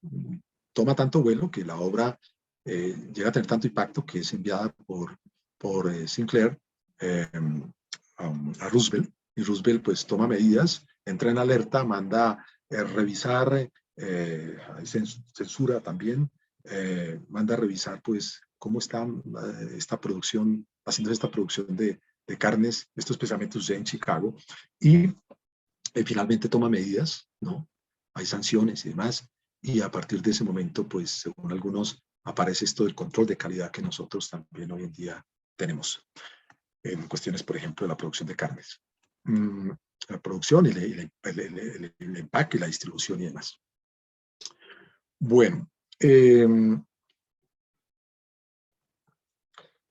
toma tanto vuelo que la obra llega a tener tanto impacto que es enviada por Sinclair a Roosevelt, y Roosevelt pues toma medidas, entra en alerta, manda revisar, censura también, manda a revisar pues cómo está esta producción, haciendo esta producción de carnes, esto especialmente sucede en Chicago, y finalmente toma medidas, ¿no? Hay sanciones y demás, y a partir de ese momento, pues, según algunos, aparece esto del control de calidad que nosotros también hoy en día tenemos en cuestiones, por ejemplo, de la producción de carnes. La producción, el empaque, la distribución y demás. Bueno,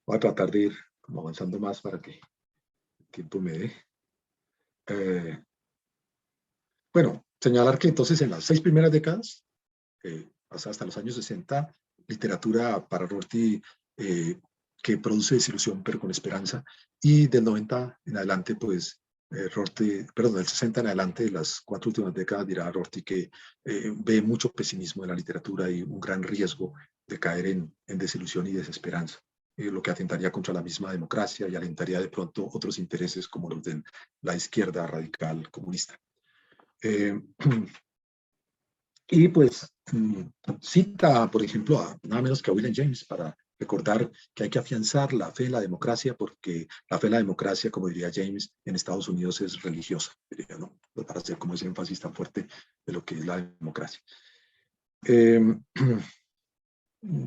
voy a tratar de ir como avanzando más para que el tiempo me dé. Bueno, señalar que entonces en las 6 primeras décadas, hasta los años 60, literatura para Rorty que produce desilusión pero con esperanza, y del 90 en adelante, pues del 60 en adelante, las 4 últimas décadas, dirá Rorty que ve mucho pesimismo en la literatura y un gran riesgo de caer en desilusión y desesperanza, lo que atentaría contra la misma democracia y alentaría de pronto otros intereses como los de la izquierda radical comunista. Y pues cita, por ejemplo, a nada menos que a William James para recordar que hay que afianzar la fe en la democracia, porque la fe en la democracia, como diría James, en Estados Unidos es religiosa, diría, ¿no? Para hacer como ese énfasis tan fuerte de lo que es la democracia.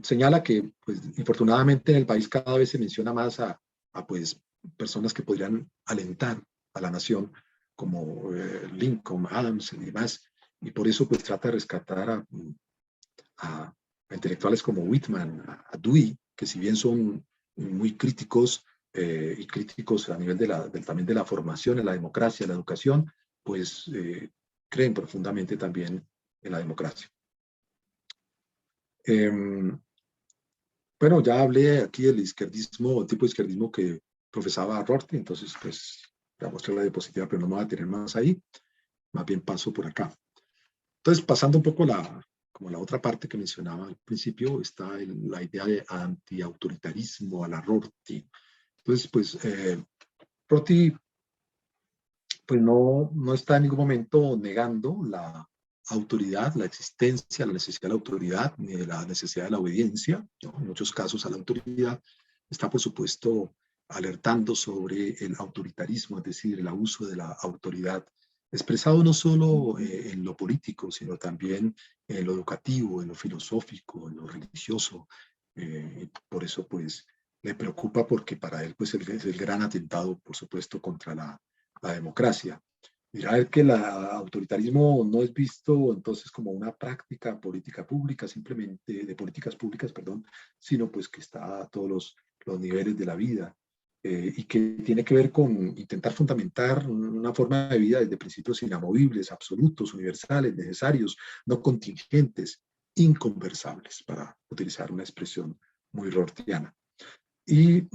Señala que, pues, infortunadamente en el país cada vez se menciona más a pues, personas que podrían alentar a la nación, como Lincoln, Adams y demás, y por eso pues trata de rescatar a intelectuales como Whitman, a Dewey, que si bien son muy críticos y críticos a nivel también de la formación, en la democracia, en la educación, pues creen profundamente también en la democracia. Bueno, ya hablé aquí del izquierdismo, el tipo de izquierdismo que profesaba Rorty, entonces pues ya mostré la diapositiva, pero no me voy a tener más ahí, más bien paso por acá. Entonces, pasando un poco como la otra parte que mencionaba al principio, está la idea de antiautoritarismo a la Rorty. Entonces, pues Rorty pues no está en ningún momento negando la autoridad, la existencia, la necesidad de la autoridad, ni de la necesidad de la obediencia, ¿no? En muchos casos a la autoridad está, por supuesto, alertando sobre el autoritarismo, es decir, el abuso de la autoridad, expresado no solo en lo político, sino también en lo educativo, en lo filosófico, en lo religioso. Por eso, pues, le preocupa porque para él, pues, es el gran atentado, por supuesto, contra la democracia. Dirá él que el autoritarismo no es visto entonces como una práctica política pública, simplemente de políticas públicas, perdón, sino pues que está a todos los niveles de la vida y que tiene que ver con intentar fundamentar una forma de vida desde principios inamovibles, absolutos, universales, necesarios, no contingentes, inconversables, para utilizar una expresión muy rortiana. Y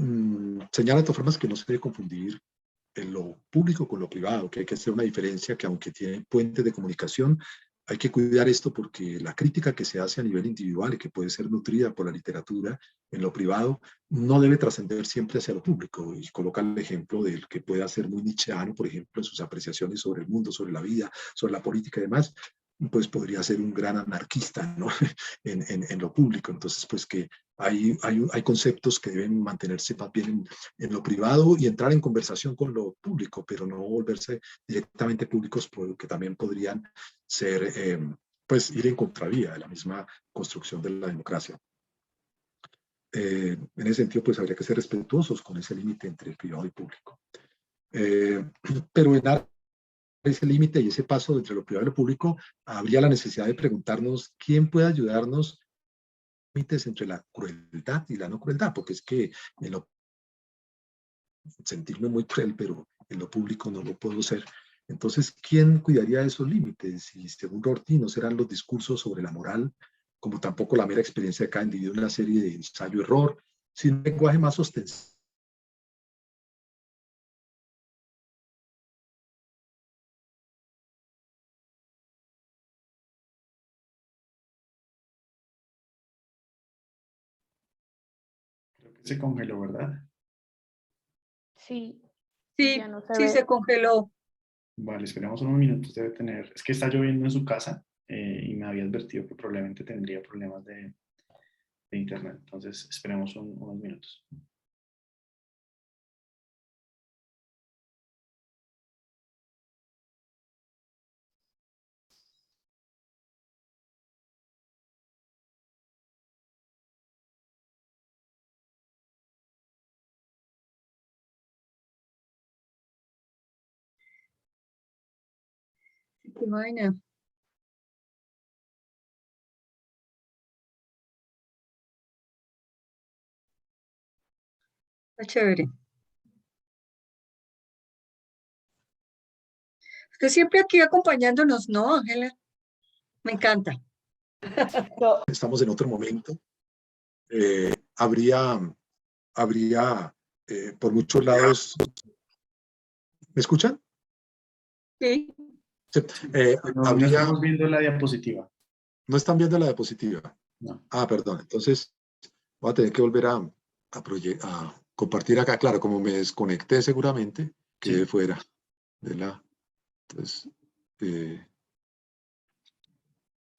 señala de todas formas que no se debe confundir en lo público con lo privado, que hay que hacer una diferencia, que aunque tiene puentes de comunicación, hay que cuidar esto porque la crítica que se hace a nivel individual y que puede ser nutrida por la literatura en lo privado no debe trascender siempre hacia lo público. Y coloca el ejemplo del que pueda ser muy nietzscheano, por ejemplo, en sus apreciaciones sobre el mundo, sobre la vida, sobre la política y demás, pues podría ser un gran anarquista, ¿no? en lo público. Entonces, pues que hay conceptos que deben mantenerse más bien en lo privado y entrar en conversación con lo público, pero no volverse directamente públicos, porque también podrían ser, pues, ir en contravía de la misma construcción de la democracia. En ese sentido, pues, habría que ser respetuosos con ese límite entre privado y público. Pero en ese límite y ese paso entre lo privado y lo público, habría la necesidad de preguntarnos quién puede ayudarnos límites entre la crueldad y la no crueldad, porque es que en lo sentirme muy cruel, pero en lo público no lo puedo ser. Entonces, ¿quién cuidaría de esos límites? Y según Rorty, no serán los discursos sobre la moral, como tampoco la mera experiencia de cada individuo en una serie de ensayo-error, sino un lenguaje más ostensivo. Creo que se congeló, ¿verdad? Sí, Sí, ya no se sí, ve. se congeló. Vale, esperemos unos minutos, debe tener. Es que está lloviendo en su casa y me había advertido que probablemente tendría problemas de internet. Entonces, esperemos unos minutos. Qué vaina. Está chévere. Usted siempre aquí acompañándonos, ¿no, Ángela? Me encanta. Estamos en otro momento. Habría por muchos lados. ¿Me escuchan? Sí. No estamos viendo la diapositiva. No están viendo la diapositiva. No. Ah, perdón. Entonces, voy a tener que volver a compartir acá. Claro, como me desconecté seguramente, quedé fuera de la... Entonces,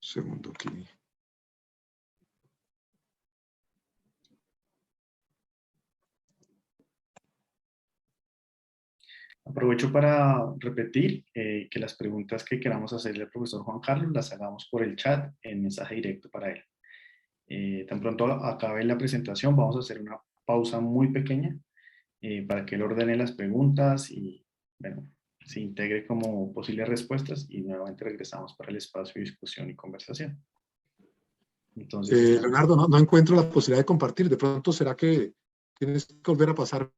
segundo aquí. Aprovecho para repetir que las preguntas que queramos hacerle al profesor Juan Carlos las hagamos por el chat en mensaje directo para él. Tan pronto acabe la presentación, vamos a hacer una pausa muy pequeña para que él ordene las preguntas y bueno, se integre como posibles respuestas y nuevamente regresamos para el espacio de discusión y conversación. Entonces, Leonardo, no encuentro la posibilidad de compartir. De pronto, ¿será que tienes que volver a pasarme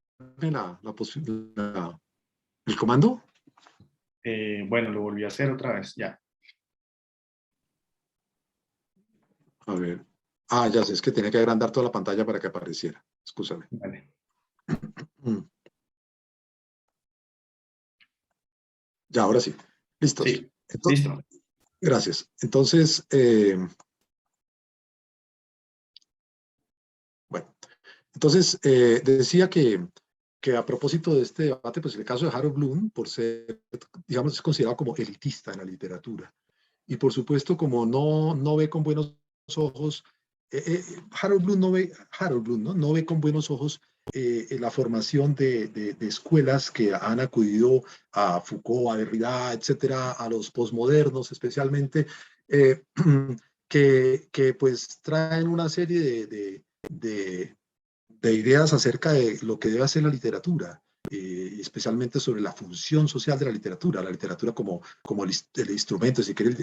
el comando? bueno, lo volví a hacer otra vez, ya. A ver. Ah, ya sé, es que tenía que agrandar toda la pantalla para que apareciera. Excúsame. Vale. Ya, ahora sí. ¿Listos? Sí, listo. Gracias. Entonces, bueno, entonces decía que a propósito de este debate, pues el caso de Harold Bloom, por ser, digamos, es considerado como elitista en la literatura. Y por supuesto, como no ve con buenos ojos, Harold Bloom no ve con buenos ojos la formación de escuelas que han acudido a Foucault, a Derrida, etcétera, a los posmodernos especialmente, que pues traen una serie de ideas acerca de lo que debe hacer la literatura, especialmente sobre la función social de la literatura como el instrumento, si quiere,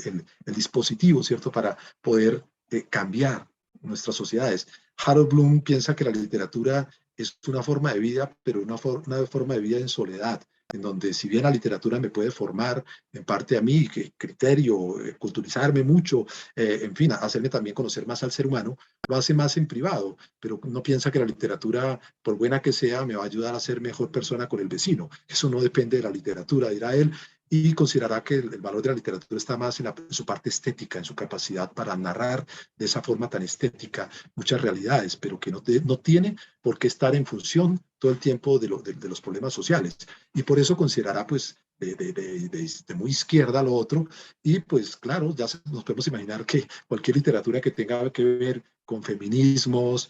el dispositivo, ¿cierto?, para poder cambiar nuestras sociedades. Harold Bloom piensa que la literatura es una forma de vida, pero una forma de vida en soledad, en donde si bien la literatura me puede formar en parte a mí, que criterio, culturizarme mucho, en fin, hacerme también conocer más al ser humano, lo hace más en privado, pero no piensa que la literatura, por buena que sea, me va a ayudar a ser mejor persona con el vecino. Eso no depende de la literatura, dirá él, y considerará que el valor de la literatura está más en su parte estética, en su capacidad para narrar de esa forma tan estética muchas realidades, pero que no tiene por qué estar en función todo el tiempo de los problemas sociales. Y por eso considerará, pues, de muy izquierda lo otro, y pues claro, ya nos podemos imaginar que cualquier literatura que tenga que ver con feminismos,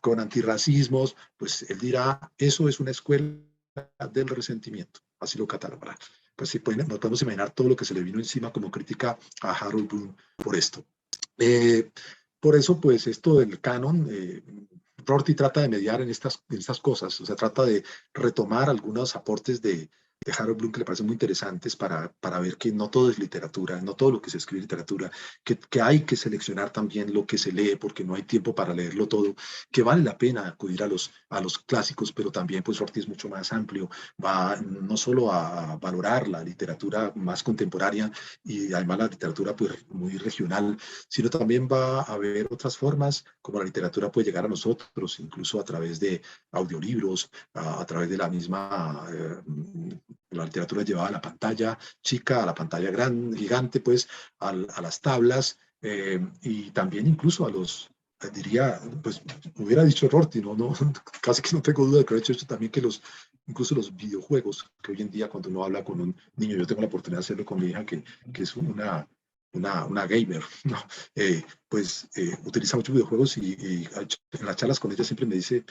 con antirracismos, pues él dirá, eso es una escuela del resentimiento, así lo catalogará. Pues sí, nos podemos imaginar todo lo que se le vino encima como crítica a Harold Bloom por esto. Por eso, pues esto del canon, Rorty trata de mediar en estas cosas, o sea, trata de retomar algunos aportes de Harold Bloom que le parecen muy interesantes para ver que no todo es literatura, no todo lo que se escribe es literatura, que hay que seleccionar también lo que se lee porque no hay tiempo para leerlo todo, que vale la pena acudir a los clásicos, pero también pues Rorty es mucho más amplio, va no solo a valorar la literatura más contemporánea y además la literatura pues muy regional, sino también va a haber otras formas como la literatura puede llegar a nosotros, incluso a través de audiolibros, a través de la misma la literatura llevada a la pantalla chica, a la pantalla gigante, pues a las tablas y también incluso a los, diría, pues hubiera dicho Rorty, casi que no tengo duda de que ha hecho esto también, que incluso los videojuegos, que hoy en día cuando uno habla con un niño, yo tengo la oportunidad de hacerlo con mi hija, que es una gamer, ¿no? Pues utiliza muchos videojuegos y en las charlas con ella siempre me dice,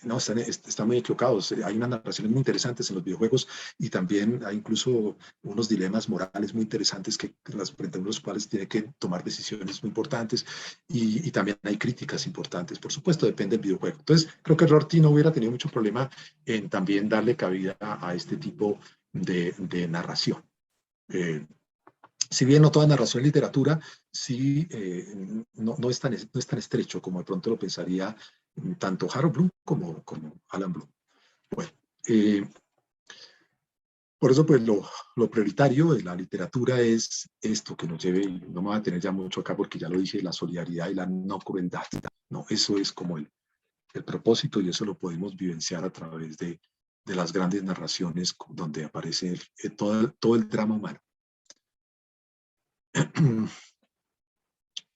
no, están muy equivocados, hay unas narraciones muy interesantes en los videojuegos y también hay incluso unos dilemas morales muy interesantes frente a los cuales tiene que tomar decisiones muy importantes y también hay críticas importantes, por supuesto, depende del videojuego. Entonces, creo que Rorty no hubiera tenido mucho problema en también darle cabida a este tipo de narración. Si bien no toda narración es literatura, sí no es tan estrecho como de pronto lo pensaría tanto Harold Bloom como Alan Bloom. Bueno, por eso pues lo prioritario de la literatura es esto que nos lleve, y no me voy a tener ya mucho acá porque ya lo dije, la solidaridad y la no crueldad. No, eso es como el propósito y eso lo podemos vivenciar a través de las grandes narraciones donde aparece todo el drama humano.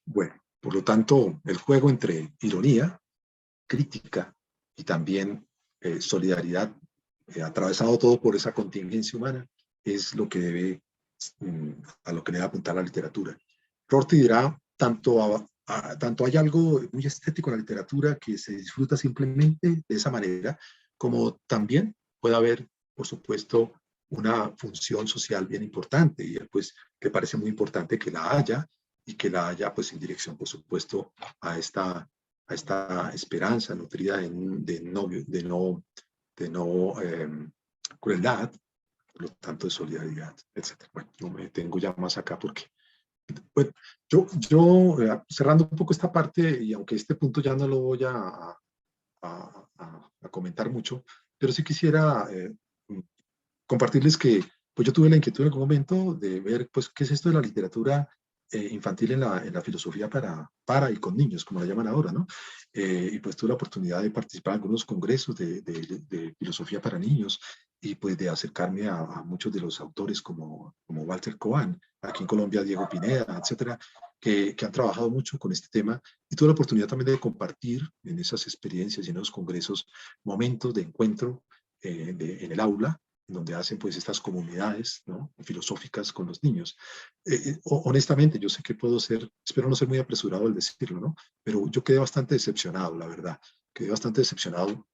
Bueno, por lo tanto, el juego entre ironía, crítica y también solidaridad, atravesado todo por esa contingencia humana, es lo que a lo que debe apuntar la literatura. Rorty dirá, tanto hay algo muy estético en la literatura que se disfruta simplemente de esa manera, como también puede haber, por supuesto, una función social bien importante, y pues le parece muy importante que la haya, y que la haya pues en dirección, por supuesto, a esta esperanza nutrida de no crueldad, por lo tanto de solidaridad, etc. Bueno, no me detengo ya más acá porque, bueno, yo cerrando un poco esta parte, y aunque este punto ya no lo voy a comentar mucho, pero sí quisiera compartirles que pues yo tuve la inquietud en algún momento de ver pues qué es esto de la literatura infantil en la filosofía para y con niños, como la llaman ahora, ¿no? Y pues tuve la oportunidad de participar en algunos congresos de filosofía para niños y pues de acercarme a muchos de los autores como Walter Cohen, aquí en Colombia Diego Pineda, etcétera, que han trabajado mucho con este tema, y tuve la oportunidad también de compartir en esas experiencias y en esos congresos momentos de encuentro en el aula, en donde hacen pues estas comunidades, ¿no?, filosóficas con los niños. Honestamente, yo sé que puedo ser, espero no ser muy apresurado al decirlo, ¿no?, pero yo quedé bastante decepcionado, la verdad, quedé bastante decepcionado,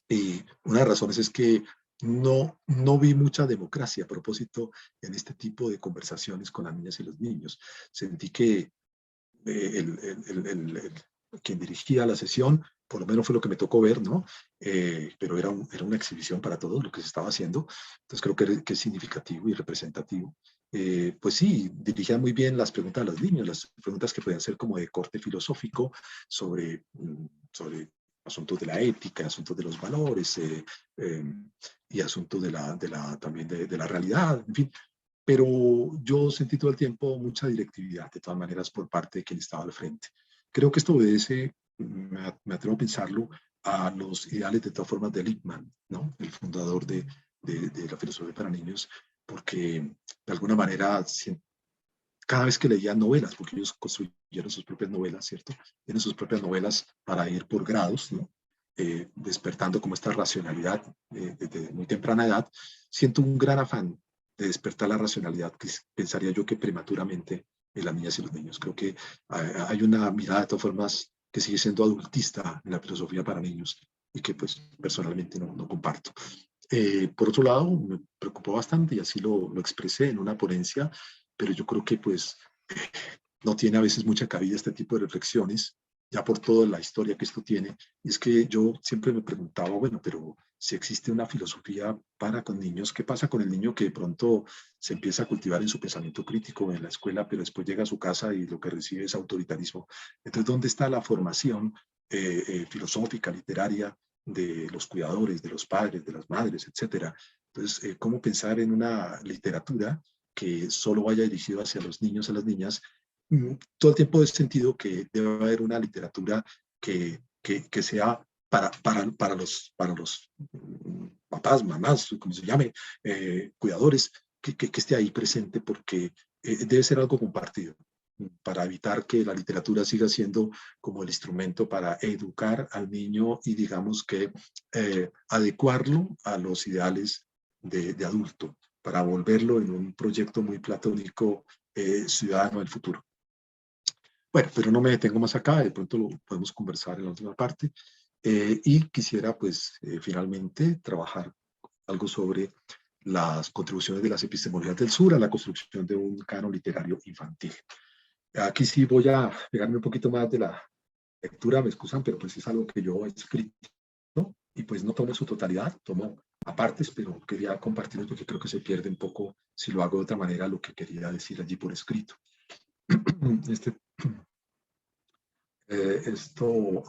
y una de las razones es que no vi mucha democracia a propósito en este tipo de conversaciones con las niñas y los niños. Sentí que quien dirigía la sesión, por lo menos fue lo que me tocó ver, ¿no? Pero era una exhibición para todos lo que se estaba haciendo, entonces creo que es significativo y representativo. Pues sí, dirigían muy bien las preguntas a los niños, las preguntas que podían ser como de corte filosófico sobre asuntos de la ética, asuntos de los valores y asuntos también de la realidad, en fin. Pero yo sentí todo el tiempo mucha directividad, de todas maneras, por parte de quien estaba al frente. Creo que esto obedece, me atrevo a pensarlo, a los ideales de todas formas de Lippmann, ¿no?, el fundador de la filosofía para niños, porque de alguna manera, cada vez que leían novelas, porque ellos construyeron sus propias novelas, ¿cierto? Tienen sus propias novelas para ir por grados, ¿no? Despertando como esta racionalidad desde muy temprana edad, siento un gran afán de despertar la racionalidad, que pensaría yo que prematuramente en las niñas y los niños. Creo que hay una mirada de todas formas que sigue siendo adultista en la filosofía para niños y que pues personalmente no comparto. Por otro lado, me preocupó bastante y así lo expresé en una ponencia, pero yo creo que pues no tiene a veces mucha cabida este tipo de reflexiones, ya por toda la historia que esto tiene. Y es que yo siempre me preguntaba, bueno, pero si existe una filosofía para con niños, ¿qué pasa con el niño que de pronto se empieza a cultivar en su pensamiento crítico en la escuela, pero después llega a su casa y lo que recibe es autoritarismo? Entonces, ¿dónde está la formación filosófica, literaria de los cuidadores, de los padres, de las madres, etcétera? Entonces, ¿cómo pensar en una literatura que solo vaya dirigido hacia los niños, a las niñas? Todo el tiempo he sentido que debe haber una literatura que sea para los papás, mamás, como se llame, cuidadores, que esté ahí presente, porque debe ser algo compartido, para evitar que la literatura siga siendo como el instrumento para educar al niño y digamos que adecuarlo a los ideales de adulto, para volverlo en un proyecto muy platónico ciudadano del futuro. Bueno, pero no me detengo más acá, de pronto lo podemos conversar en la última parte. Y quisiera, pues, finalmente trabajar algo sobre las contribuciones de las epistemologías del sur a la construcción de un canon literario infantil. Aquí sí voy a pegarme un poquito más de la lectura, me excusan, pero pues es algo que yo he escrito, ¿no? Y pues no tomo su totalidad, tomo apartes, pero quería compartirlo porque creo que se pierde un poco si lo hago de otra manera lo que quería decir allí por escrito. Esto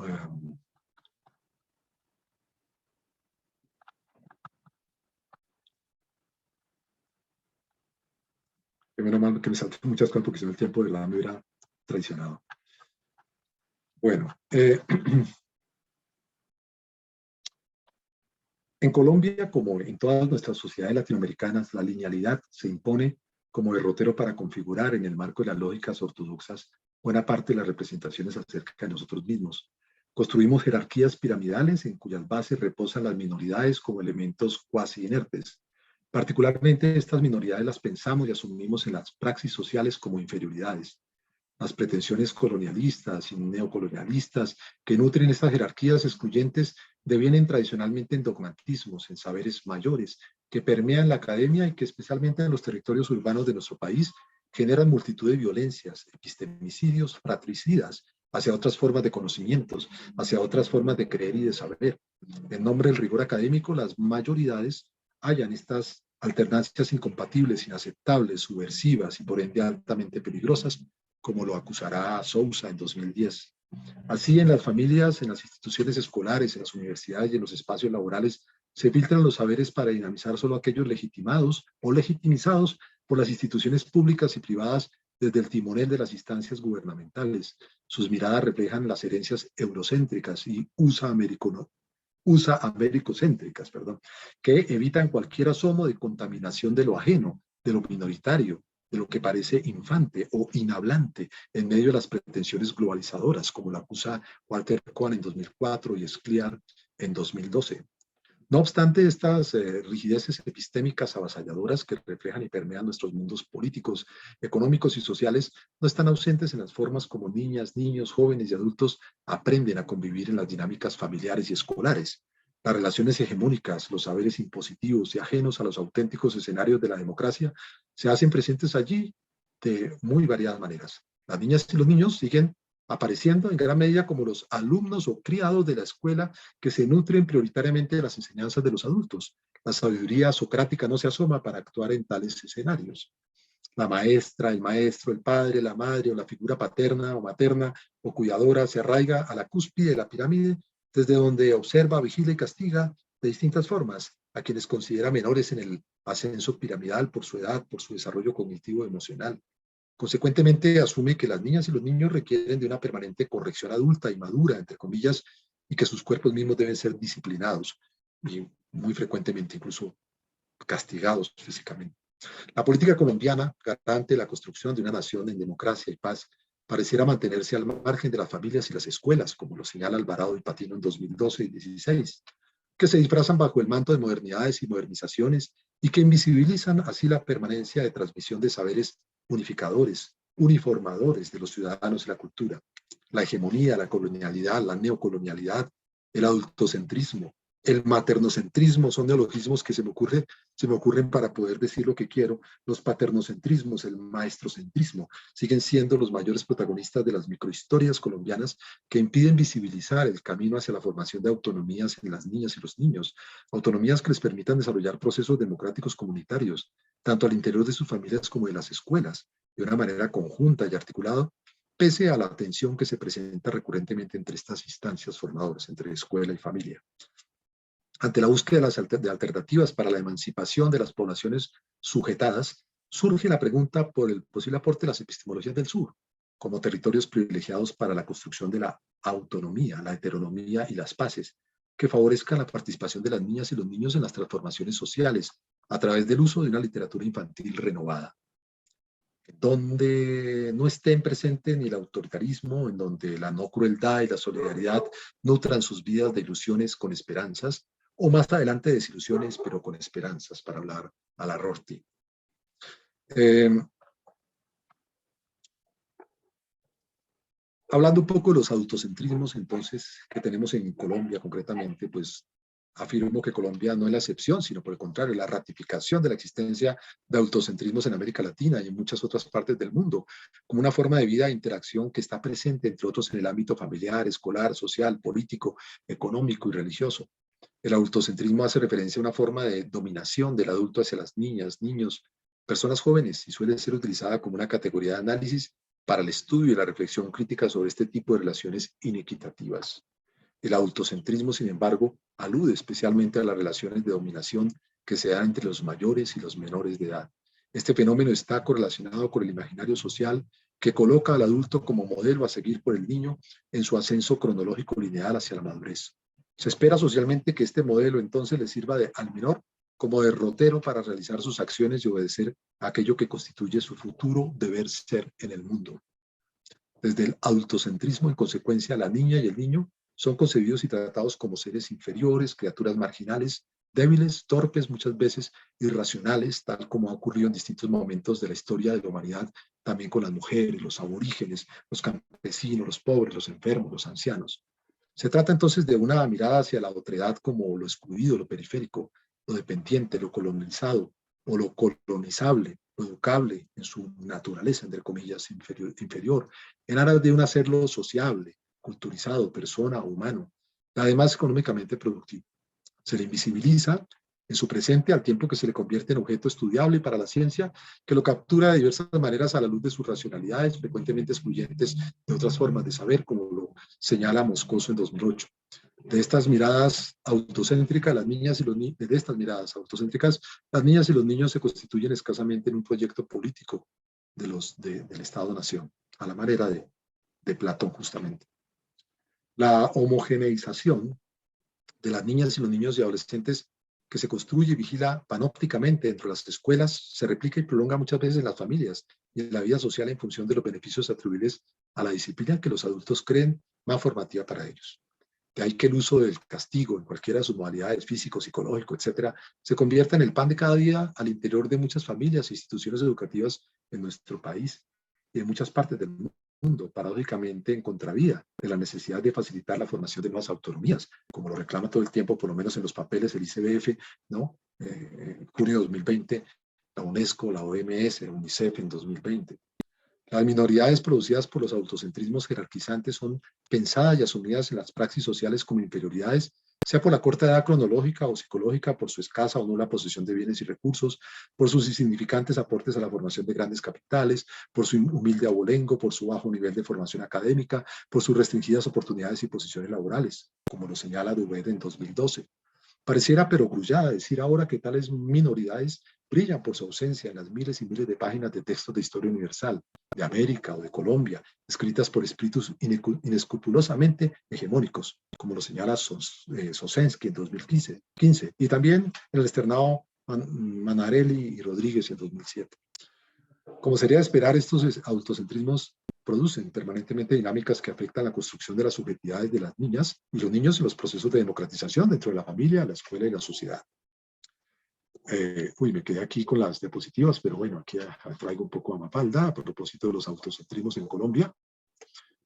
menos mal que me salté muchas cosas porque si no el tiempo de la me hubiera traicionado. Bueno, en Colombia, como en todas nuestras sociedades latinoamericanas, la linealidad se impone como derrotero para configurar en el marco de las lógicas ortodoxas buena parte de las representaciones acerca de nosotros mismos. Construimos jerarquías piramidales en cuyas bases reposan las minoridades como elementos cuasi inertes. Particularmente estas minoridades las pensamos y asumimos en las praxis sociales como inferioridades. Las pretensiones colonialistas y neocolonialistas que nutren estas jerarquías excluyentes devienen tradicionalmente en dogmatismos, en saberes mayores, que permean la academia y que especialmente en los territorios urbanos de nuestro país generan multitud de violencias, epistemicidios, fratricidas, hacia otras formas de conocimientos, hacia otras formas de creer y de saber. En nombre del rigor académico, las mayoridades hallan estas alternancias incompatibles, inaceptables, subversivas y por ende altamente peligrosas, como lo acusará Sousa en 2010. Así, en las familias, en las instituciones escolares, en las universidades y en los espacios laborales, se filtran los saberes para dinamizar solo aquellos legitimados o legitimizados por las instituciones públicas y privadas desde el timonel de las instancias gubernamentales. Sus miradas reflejan las herencias eurocéntricas y USA-americocéntricas, que evitan cualquier asomo de contaminación de lo ajeno, de lo minoritario, de lo que parece infante o inhablante en medio de las pretensiones globalizadoras, como lo acusa Walter Cohen en 2004 y Scliar en 2012. No obstante, estas rigideces epistémicas avasalladoras que reflejan y permean nuestros mundos políticos, económicos y sociales no están ausentes en las formas como niñas, niños, jóvenes y adultos aprenden a convivir en las dinámicas familiares y escolares. Las relaciones hegemónicas, los saberes impositivos y ajenos a los auténticos escenarios de la democracia se hacen presentes allí de muy variadas maneras. Las niñas y los niños siguen apareciendo en gran medida como los alumnos o criados de la escuela que se nutren prioritariamente de las enseñanzas de los adultos. La sabiduría socrática no se asoma para actuar en tales escenarios. La maestra, el maestro, el padre, la madre o la figura paterna o materna o cuidadora se arraiga a la cúspide de la pirámide desde donde observa, vigila y castiga de distintas formas a quienes considera menores en el ascenso piramidal por su edad, por su desarrollo cognitivo y emocional. Consecuentemente, asume que las niñas y los niños requieren de una permanente corrección adulta y madura, entre comillas, y que sus cuerpos mismos deben ser disciplinados y muy frecuentemente incluso castigados físicamente. La política colombiana, garante de la construcción de una nación en democracia y paz, pareciera mantenerse al margen de las familias y las escuelas, como lo señala Alvarado y Patino en 2012 y 2016, que se disfrazan bajo el manto de modernidades y modernizaciones y que invisibilizan así la permanencia de transmisión de saberes unificadores, uniformadores de los ciudadanos y la cultura. La hegemonía, la colonialidad, la neocolonialidad, el adultocentrismo, el maternocentrismo son neologismos que se me ocurren para poder decir lo que quiero. Los paternocentrismos, el maestrocentrismo, siguen siendo los mayores protagonistas de las microhistorias colombianas que impiden visibilizar el camino hacia la formación de autonomías en las niñas y los niños, autonomías que les permitan desarrollar procesos democráticos comunitarios, tanto al interior de sus familias como de las escuelas, de una manera conjunta y articulada, pese a la tensión que se presenta recurrentemente entre estas instancias formadoras, entre escuela y familia. Ante la búsqueda de alternativas para la emancipación de las poblaciones sujetadas, surge la pregunta por el posible aporte de las epistemologías del sur, como territorios privilegiados para la construcción de la autonomía, la heteronomía y las paces, que favorezcan la participación de las niñas y los niños en las transformaciones sociales a través del uso de una literatura infantil renovada, donde no estén presentes ni el autoritarismo, en donde la no crueldad y la solidaridad nutran sus vidas de ilusiones con esperanzas, o más adelante desilusiones, pero con esperanzas, para hablar a la Rorty. Hablando un poco de los autocentrismos, entonces, que tenemos en Colombia concretamente, pues afirmo que Colombia no es la excepción, sino por el contrario, la ratificación de la existencia de autocentrismos en América Latina y en muchas otras partes del mundo, como una forma de vida e interacción que está presente, entre otros, en el ámbito familiar, escolar, social, político, económico y religioso. El autocentrismo hace referencia a una forma de dominación del adulto hacia las niñas, niños, personas jóvenes y suele ser utilizada como una categoría de análisis para el estudio y la reflexión crítica sobre este tipo de relaciones inequitativas. El autocentrismo, sin embargo, alude especialmente a las relaciones de dominación que se dan entre los mayores y los menores de edad. Este fenómeno está correlacionado con el imaginario social que coloca al adulto como modelo a seguir por el niño en su ascenso cronológico lineal hacia la madurez. Se espera socialmente que este modelo entonces le sirva al menor como derrotero para realizar sus acciones y obedecer a aquello que constituye su futuro deber ser en el mundo. Desde el adultocentrismo, en consecuencia, la niña y el niño son concebidos y tratados como seres inferiores, criaturas marginales, débiles, torpes, muchas veces irracionales, tal como ha ocurrido en distintos momentos de la historia de la humanidad, también con las mujeres, los aborígenes, los campesinos, los pobres, los enfermos, los ancianos. Se trata entonces de una mirada hacia la otredad como lo excluido, lo periférico, lo dependiente, lo colonizado o lo colonizable, lo educable en su naturaleza, entre comillas, inferior, en aras de un hacerlo sociable, culturizado, persona, humano, además económicamente productivo. Se le invisibiliza en su presente, al tiempo que se le convierte en objeto estudiable para la ciencia, que lo captura de diversas maneras a la luz de sus racionalidades, frecuentemente excluyentes de otras formas de saber, como lo señala Moscoso en 2008. De estas miradas autocéntricas, las niñas y los de estas miradas autocéntricas, las niñas y los niños se constituyen escasamente en un proyecto político del Estado-Nación, a la manera de Platón, justamente. La homogeneización de las niñas y los niños y adolescentes que se construye y vigila panópticamente dentro de las escuelas se replica y prolonga muchas veces en las familias y en la vida social en función de los beneficios atribuibles a la disciplina que los adultos creen más formativa para ellos. De ahí que el uso del castigo en cualquiera de sus modalidades, físico, psicológico, etcétera, se convierta en el pan de cada día al interior de muchas familias e instituciones educativas en nuestro país y en muchas partes del mundo, paradójicamente en contravía de la necesidad de facilitar la formación de nuevas autonomías, como lo reclama todo el tiempo, por lo menos en los papeles del ICBF, ¿no? Junio de 2020, la UNESCO, la OMS, la UNICEF en 2020. Las minoridades producidas por los autocentrismos jerarquizantes son pensadas y asumidas en las praxis sociales como inferioridades, sea por la corta edad cronológica o psicológica, por su escasa o nula posesión de bienes y recursos, por sus insignificantes aportes a la formación de grandes capitales, por su humilde abolengo, por su bajo nivel de formación académica, por sus restringidas oportunidades y posiciones laborales, como lo señala Dubé en 2012. Pareciera perogrullada decir ahora que tales minoridades brillan por su ausencia en las miles y miles de páginas de textos de historia universal, de América o de Colombia, escritas por espíritus inescrupulosamente hegemónicos, como lo señala Sosensky en 2015, y también en el externado Manarelli y Rodríguez en 2007. Como sería de esperar, estos autocentrismos producen permanentemente dinámicas que afectan la construcción de las subjetividades de las niñas y los niños en los procesos de democratización dentro de la familia, la escuela y la sociedad. Me quedé aquí con las diapositivas, pero bueno, aquí traigo un poco a Mafalda a propósito de los autocentrismos en Colombia.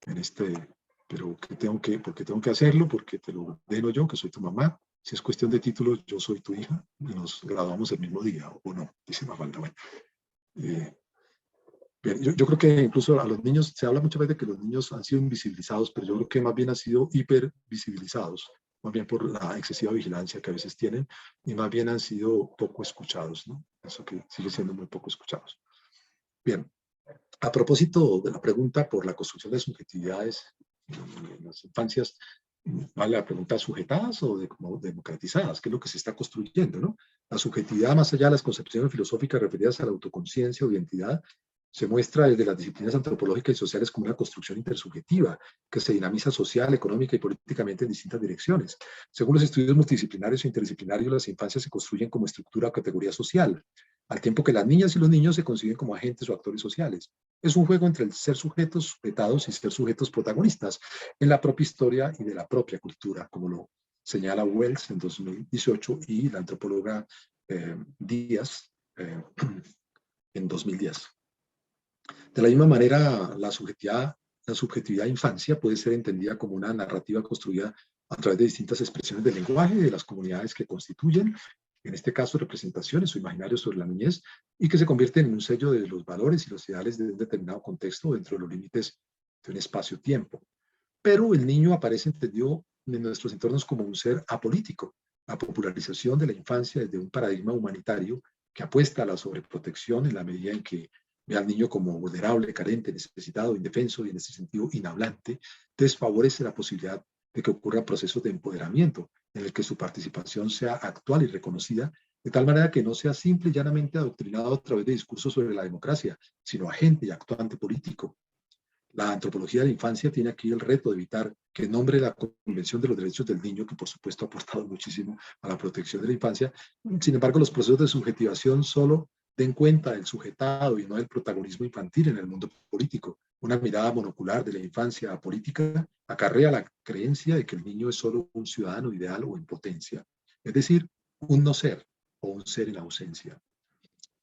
Pero ¿por qué tengo que hacerlo? Porque te lo ordeno yo, que soy tu mamá. Si es cuestión de títulos, yo soy tu hija y nos graduamos el mismo día, o no, dice Mafalda. Bueno, yo creo que incluso a los niños, se habla muchas veces de que los niños han sido invisibilizados, pero yo creo que más bien han sido hipervisibilizados, más bien por la excesiva vigilancia que a veces tienen, y más bien han sido poco escuchados, ¿no? Eso que sigue siendo muy poco escuchados. Bien, a propósito de la pregunta por la construcción de subjetividades en las infancias, ¿vale la pregunta sujetadas o como democratizadas? ¿Qué es lo que se está construyendo, no? La subjetividad, más allá de las concepciones filosóficas referidas a la autoconciencia o identidad, se muestra desde las disciplinas antropológicas y sociales como una construcción intersubjetiva que se dinamiza social, económica y políticamente en distintas direcciones. Según los estudios multidisciplinarios e interdisciplinarios, las infancias se construyen como estructura o categoría social, al tiempo que las niñas y los niños se conciben como agentes o actores sociales. Es un juego entre el ser sujetos sujetados y ser sujetos protagonistas en la propia historia y de la propia cultura, como lo señala Wells en 2018 y la antropóloga Díaz en 2010. De la misma manera, la subjetividad de infancia puede ser entendida como una narrativa construida a través de distintas expresiones del lenguaje de las comunidades que constituyen, en este caso representaciones o imaginarios sobre la niñez, y que se convierten en un sello de los valores y los ideales de un determinado contexto dentro de los límites de un espacio-tiempo. Pero el niño aparece entendido en nuestros entornos como un ser apolítico, la popularización de la infancia desde un paradigma humanitario que apuesta a la sobreprotección en la medida en que ve al niño como vulnerable, carente, necesitado, indefenso y en ese sentido inhablante, desfavorece la posibilidad de que ocurran procesos de empoderamiento en el que su participación sea actual y reconocida, de tal manera que no sea simple y llanamente adoctrinado a través de discursos sobre la democracia, sino agente y actuante político. La antropología de la infancia tiene aquí el reto de evitar que en nombre de la Convención de los Derechos del Niño, que por supuesto ha aportado muchísimo a la protección de la infancia, sin embargo los procesos de subjetivación solo den cuenta del sujetado y no del protagonismo infantil en el mundo político. Una mirada monocular de la infancia política acarrea la creencia de que el niño es solo un ciudadano ideal o en potencia, es decir, un no ser o un ser en ausencia.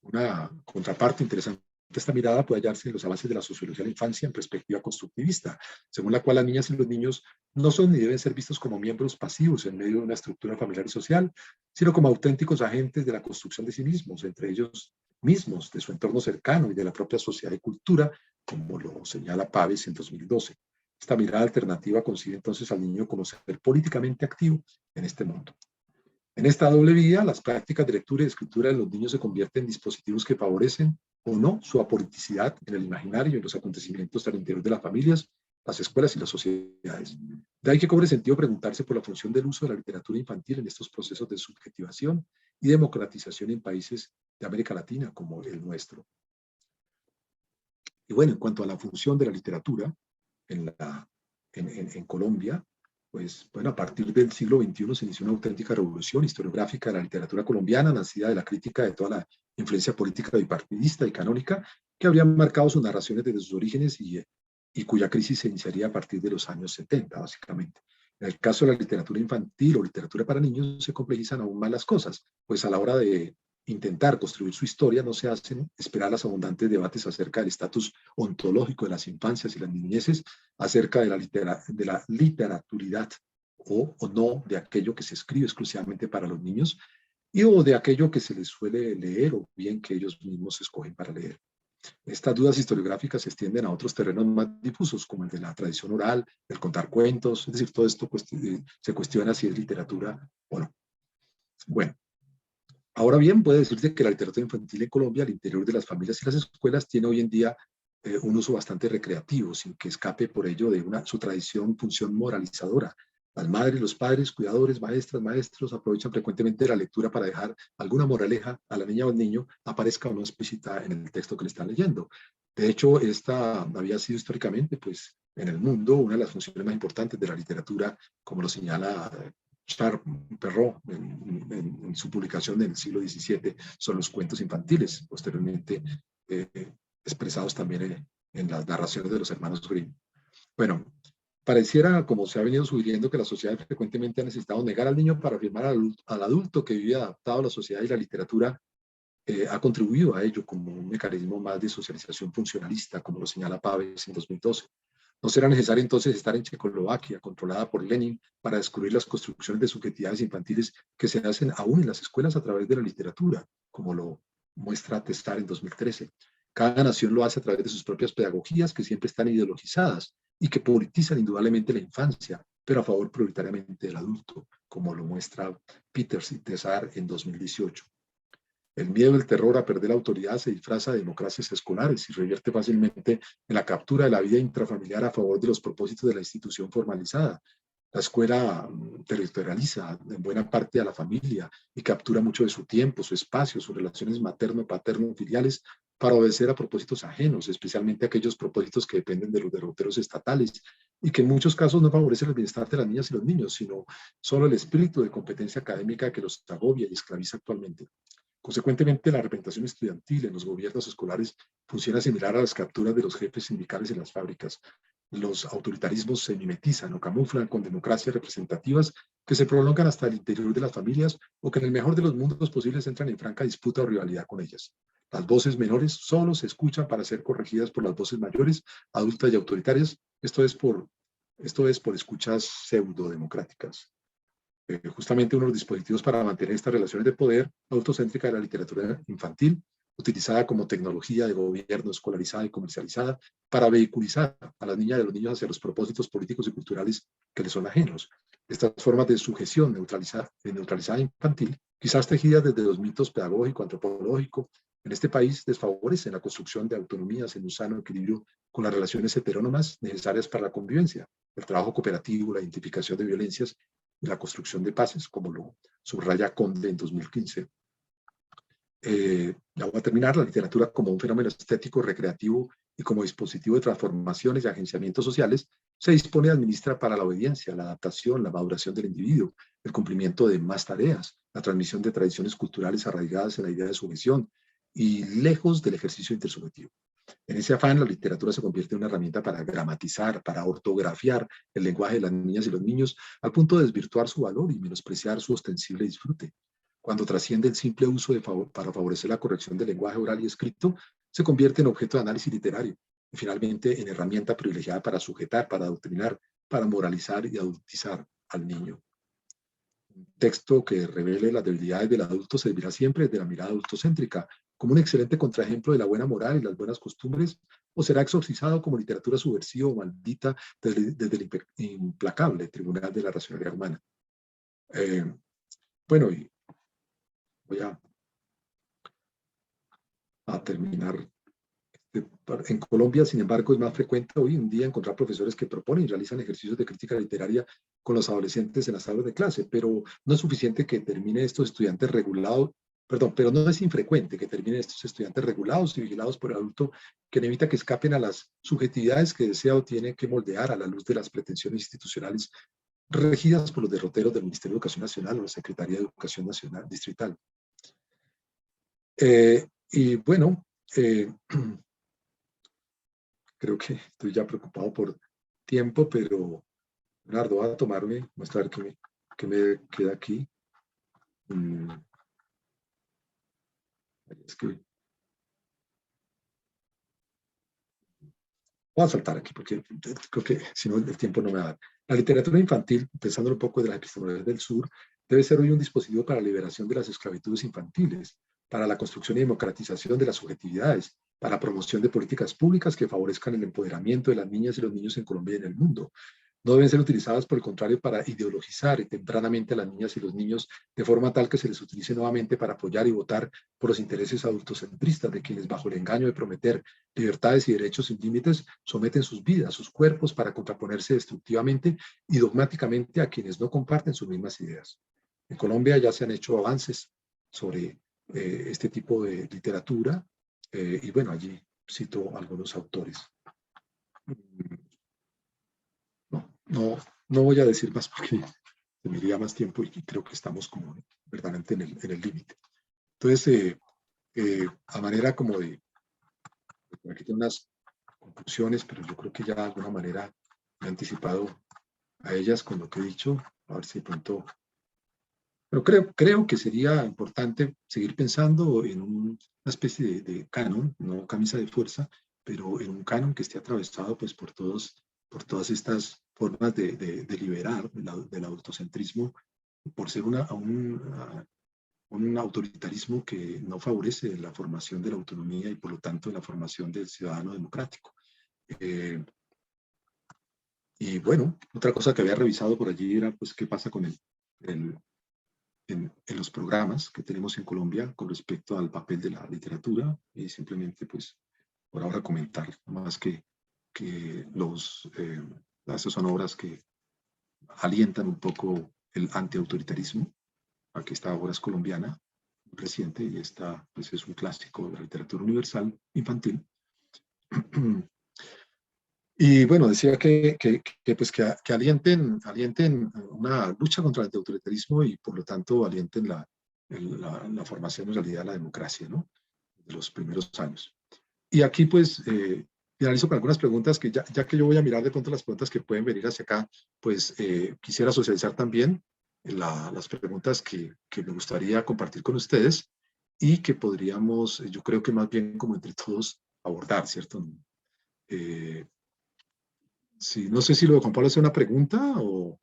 Una contraparte interesante de esta mirada puede hallarse en los avances de la sociología de la infancia en perspectiva constructivista, según la cual las niñas y los niños no son ni deben ser vistos como miembros pasivos en medio de una estructura familiar y social, sino como auténticos agentes de la construcción de sí mismos, entre ellos mismos, de su entorno cercano y de la propia sociedad y cultura, como lo señala Paves en 2012. Esta mirada alternativa concibe entonces al niño como ser políticamente activo en este mundo. En esta doble vía, las prácticas de lectura y escritura de los niños se convierten en dispositivos que favorecen o no su apoliticidad en el imaginario y en los acontecimientos al interior de las familias, las escuelas y las sociedades. De ahí que cobre sentido preguntarse por la función del uso de la literatura infantil en estos procesos de subjetivación y democratización en países de América Latina como el nuestro. Y bueno, en cuanto a la función de la literatura en Colombia, pues bueno, a partir del siglo XXI se inició una auténtica revolución historiográfica de la literatura colombiana, nacida de la crítica de toda la influencia política bipartidista y canónica que habría marcado sus narraciones desde sus orígenes y cuya crisis se iniciaría a partir de los años 70, básicamente. En el caso de la literatura infantil o literatura para niños se complejizan aún más las cosas, pues a la hora de intentar construir su historia no se hacen esperar los abundantes debates acerca del estatus ontológico de las infancias y las niñeces, acerca de la literaturidad o no de aquello que se escribe exclusivamente para los niños o de aquello que se les suele leer o bien que ellos mismos escogen para leer. Estas dudas historiográficas se extienden a otros terrenos más difusos, como el de la tradición oral, el contar cuentos, es decir, todo esto se cuestiona si es literatura o no. Bueno, ahora bien, puede decirse que la literatura infantil en Colombia, al interior de las familias y las escuelas, tiene hoy en día un uso bastante recreativo, sin que escape por ello de su tradición, función moralizadora. Las madres, los padres, cuidadores, maestras, maestros aprovechan frecuentemente la lectura para dejar alguna moraleja a la niña o al niño, aparezca o no explícita en el texto que le están leyendo. De hecho, esta había sido históricamente, pues, en el mundo, una de las funciones más importantes de la literatura, como lo señala Charles Perrault en su publicación del siglo XVII, son los cuentos infantiles, posteriormente expresados también en las narraciones de los hermanos Grimm. Bueno, pareciera, como se ha venido sugiriendo, que la sociedad frecuentemente ha necesitado negar al niño para afirmar al adulto que vive adaptado a la sociedad, y la literatura ha contribuido a ello como un mecanismo más de socialización funcionalista, como lo señala Páez en 2012. No será necesario entonces estar en Checoslovaquia, controlada por Lenin, para descubrir las construcciones de subjetividades infantiles que se hacen aún en las escuelas a través de la literatura, como lo muestra Testar en 2013. Cada nación lo hace a través de sus propias pedagogías, que siempre están ideologizadas y que politizan indudablemente la infancia, pero a favor prioritariamente del adulto, como lo muestra Peters y Tesar en 2018. El miedo y el terror a perder la autoridad se disfraza de democracias escolares y revierte fácilmente en la captura de la vida intrafamiliar a favor de los propósitos de la institución formalizada. La escuela territorializa en buena parte a la familia y captura mucho de su tiempo, su espacio, sus relaciones materno-paterno-filiales para obedecer a propósitos ajenos, especialmente aquellos propósitos que dependen de los derroteros estatales y que en muchos casos no favorecen el bienestar de las niñas y los niños, sino solo el espíritu de competencia académica que los agobia y esclaviza actualmente. Consecuentemente, la representación estudiantil en los gobiernos escolares funciona similar a las capturas de los jefes sindicales en las fábricas. Los autoritarismos se mimetizan o camuflan con democracias representativas que se prolongan hasta el interior de las familias o que en el mejor de los mundos posibles entran en franca disputa o rivalidad con ellas. Las voces menores solo se escuchan para ser corregidas por las voces mayores, adultas y autoritarias. Esto es por escuchas pseudodemocráticas. Justamente uno de los dispositivos para mantener estas relaciones de poder autocéntrica de la literatura infantil, utilizada como tecnología de gobierno escolarizada y comercializada para vehiculizar a las niñas y a los niños hacia los propósitos políticos y culturales que les son ajenos. Estas formas de sujeción neutralizada infantil, quizás tejidas desde los mitos pedagógico, antropológico, en este país desfavorecen la construcción de autonomías en un sano equilibrio con las relaciones heterónomas necesarias para la convivencia, el trabajo cooperativo, la identificación de violencias y la construcción de paces, como lo subraya Conde en 2015. Ya voy a terminar. La literatura como un fenómeno estético, recreativo y como dispositivo de transformaciones y agenciamientos sociales se dispone y administra para la obediencia, la adaptación, la maduración del individuo, el cumplimiento de más tareas, la transmisión de tradiciones culturales arraigadas en la idea de sujeción y lejos del ejercicio intersubjetivo. En ese afán, la literatura se convierte en una herramienta para gramatizar, para ortografiar el lenguaje de las niñas y los niños, al punto de desvirtuar su valor y menospreciar su ostensible disfrute. Cuando trasciende el simple uso para favorecer la corrección del lenguaje oral y escrito, se convierte en objeto de análisis literario y finalmente en herramienta privilegiada para sujetar, para adoctrinar, para moralizar y adultizar al niño. Un texto que revele las debilidades del adulto servirá siempre desde la mirada adultocéntrica, como un excelente contraejemplo de la buena moral y las buenas costumbres, o será exorcizado como literatura subversiva o maldita desde el implacable tribunal de la racionalidad humana. Bueno, y voy a terminar. En Colombia, sin embargo, es más frecuente hoy en día encontrar profesores que proponen y realizan ejercicios de crítica literaria con los adolescentes en las aulas de clase, pero no es suficiente que termine estos estudiantes regulados, perdón, pero no es infrecuente que terminen estos estudiantes regulados y vigilados por el adulto que evita que escapen a las subjetividades que desea o tiene que moldear a la luz de las pretensiones institucionales regidas por los derroteros del Ministerio de Educación Nacional o la Secretaría de Educación Nacional Distrital. Y bueno, creo que estoy ya preocupado por tiempo, pero Leonardo, voy a tomarme, mostrar que me queda aquí. Es que voy a saltar aquí porque creo que si no el tiempo no me va a dar. La literatura infantil, pensando un poco de la epistemología del sur, debe ser hoy un dispositivo para la liberación de las esclavitudes infantiles, para la construcción y democratización de las subjetividades, para la promoción de políticas públicas que favorezcan el empoderamiento de las niñas y los niños en Colombia y en el mundo. No deben ser utilizadas, por el contrario, para ideologizar tempranamente a las niñas y los niños de forma tal que se les utilice nuevamente para apoyar y votar por los intereses adultocentristas de quienes, bajo el engaño de prometer libertades y derechos sin límites, someten sus vidas, sus cuerpos para contraponerse destructivamente y dogmáticamente a quienes no comparten sus mismas ideas. En Colombia ya se han hecho avances sobre este tipo de literatura y bueno, allí cito algunos autores. No voy a decir más porque se me iría más tiempo y creo que estamos como verdaderamente en el límite. Entonces, a manera como de, aquí tengo unas conclusiones, pero yo creo que ya de alguna manera me he anticipado a ellas con lo que he dicho, a ver si de pronto, pero creo que sería importante seguir pensando en una especie de canon, no camisa de fuerza, pero en un canon que esté atravesado pues por todas estas formas de liberar del autocentrismo, por ser un autoritarismo que no favorece la formación de la autonomía y por lo tanto la formación del ciudadano democrático. Y bueno, otra cosa que había revisado por allí era pues qué pasa con en los programas que tenemos en Colombia con respecto al papel de la literatura y simplemente pues por ahora comentar más que esas son obras que alientan un poco el antiautoritarismo. Aquí esta obra es colombiana, reciente, y esta pues, es un clásico de la literatura universal infantil. Y bueno, decía pues, que alienten una lucha contra el antiautoritarismo y por lo tanto alienten la formación en realidad de la democracia, ¿no? De los primeros años. Y aquí pues finalizo con algunas preguntas que ya que yo voy a mirar de pronto las preguntas que pueden venir hacia acá, pues quisiera socializar también las preguntas que me gustaría compartir con ustedes y que podríamos, yo creo que más bien como entre todos abordar, ¿cierto? Sí, no sé si lo de Juan Pablo es una pregunta o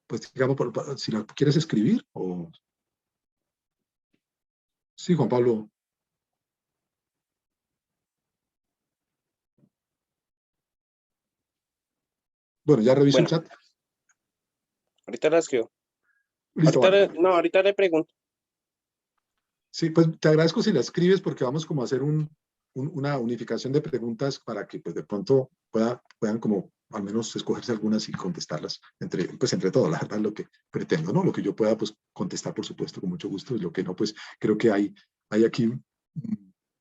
pues digamos, si la quieres escribir o... Sí, Juan Pablo. Bueno, ya reviso el Bueno, chat. ahorita la escribo. Listo, vale. No, ahorita le pregunto. Sí, pues te agradezco si la escribes porque vamos como a hacer una unificación de preguntas para que pues de pronto puedan como al menos escogerse algunas y contestarlas entre todos, la verdad es lo que pretendo, ¿no? Lo que yo pueda pues contestar por supuesto con mucho gusto y lo que no pues creo que hay aquí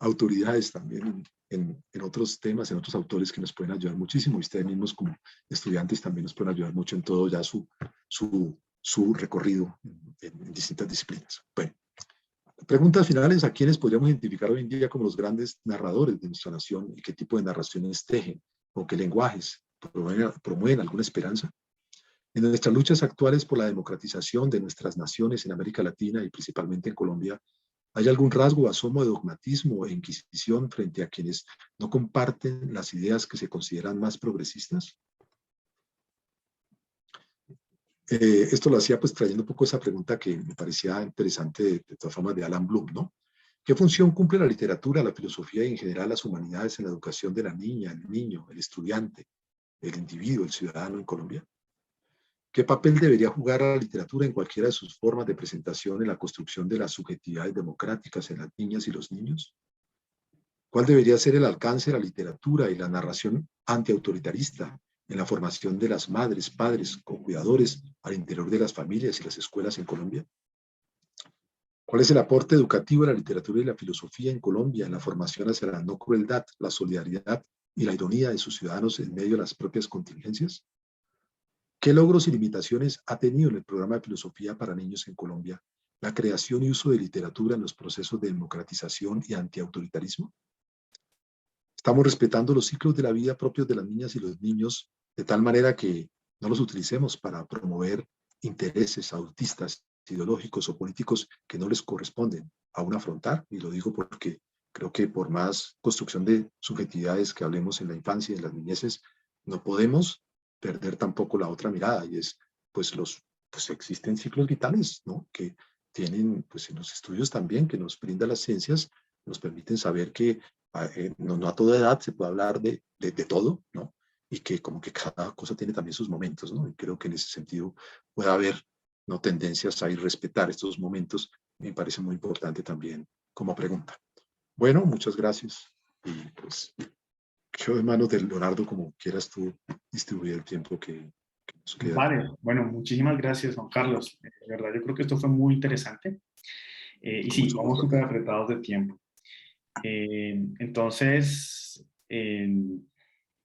autoridades también en otros temas, en otros autores que nos pueden ayudar muchísimo y ustedes mismos como estudiantes también nos pueden ayudar mucho en todo ya su recorrido en distintas disciplinas. Bueno. Preguntas finales, ¿a quiénes podríamos identificar hoy en día como los grandes narradores de nuestra nación y qué tipo de narraciones tejen o qué lenguajes promueven alguna esperanza? En nuestras luchas actuales por la democratización de nuestras naciones en América Latina y principalmente en Colombia, ¿hay algún rasgo o asomo de dogmatismo e inquisición frente a quienes no comparten las ideas que se consideran más progresistas? Esto lo hacía pues trayendo un poco esa pregunta que me parecía interesante de todas formas de Alan Bloom, ¿no? ¿Qué función cumple la literatura, la filosofía y en general las humanidades en la educación de la niña, el niño, el estudiante, el individuo, el ciudadano en Colombia? ¿Qué papel debería jugar la literatura en cualquiera de sus formas de presentación en la construcción de las subjetividades democráticas en las niñas y los niños? ¿Cuál debería ser el alcance de la literatura y la narración antiautoritarista en la formación de las madres, padres o cuidadores al interior de las familias y las escuelas en Colombia? ¿Cuál es el aporte educativo de la literatura y la filosofía en Colombia en la formación hacia la no crueldad, la solidaridad y la ironía de sus ciudadanos en medio de las propias contingencias? ¿Qué logros y limitaciones ha tenido en el programa de filosofía para niños en Colombia la creación y uso de literatura en los procesos de democratización y antiautoritarismo? ¿Estamos respetando los ciclos de la vida propios de las niñas y los niños de tal manera que no los utilicemos para promover intereses autistas, ideológicos o políticos que no les corresponden aún afrontar? Y lo digo porque creo que por más construcción de subjetividades que hablemos en la infancia y en las niñeces, no podemos perder tampoco la otra mirada, y es, pues, pues existen ciclos vitales, ¿no? Que tienen, pues en los estudios también que nos brindan las ciencias, nos permiten saber que no a toda edad se puede hablar de todo, ¿no? Y que como que cada cosa tiene también sus momentos, ¿no? Y creo que en ese sentido puede haber, ¿no?, tendencias a ir respetar estos momentos. Me parece muy importante también como pregunta. Bueno, muchas gracias. Y pues quedo en manos de Leonardo, como quieras tú distribuir el tiempo que nos queda. Vale, bueno, muchísimas gracias, Juan Carlos. De verdad, yo creo que esto fue muy interesante. Y Con sí, mucho vamos gusto. súper apretados de tiempo. Entonces,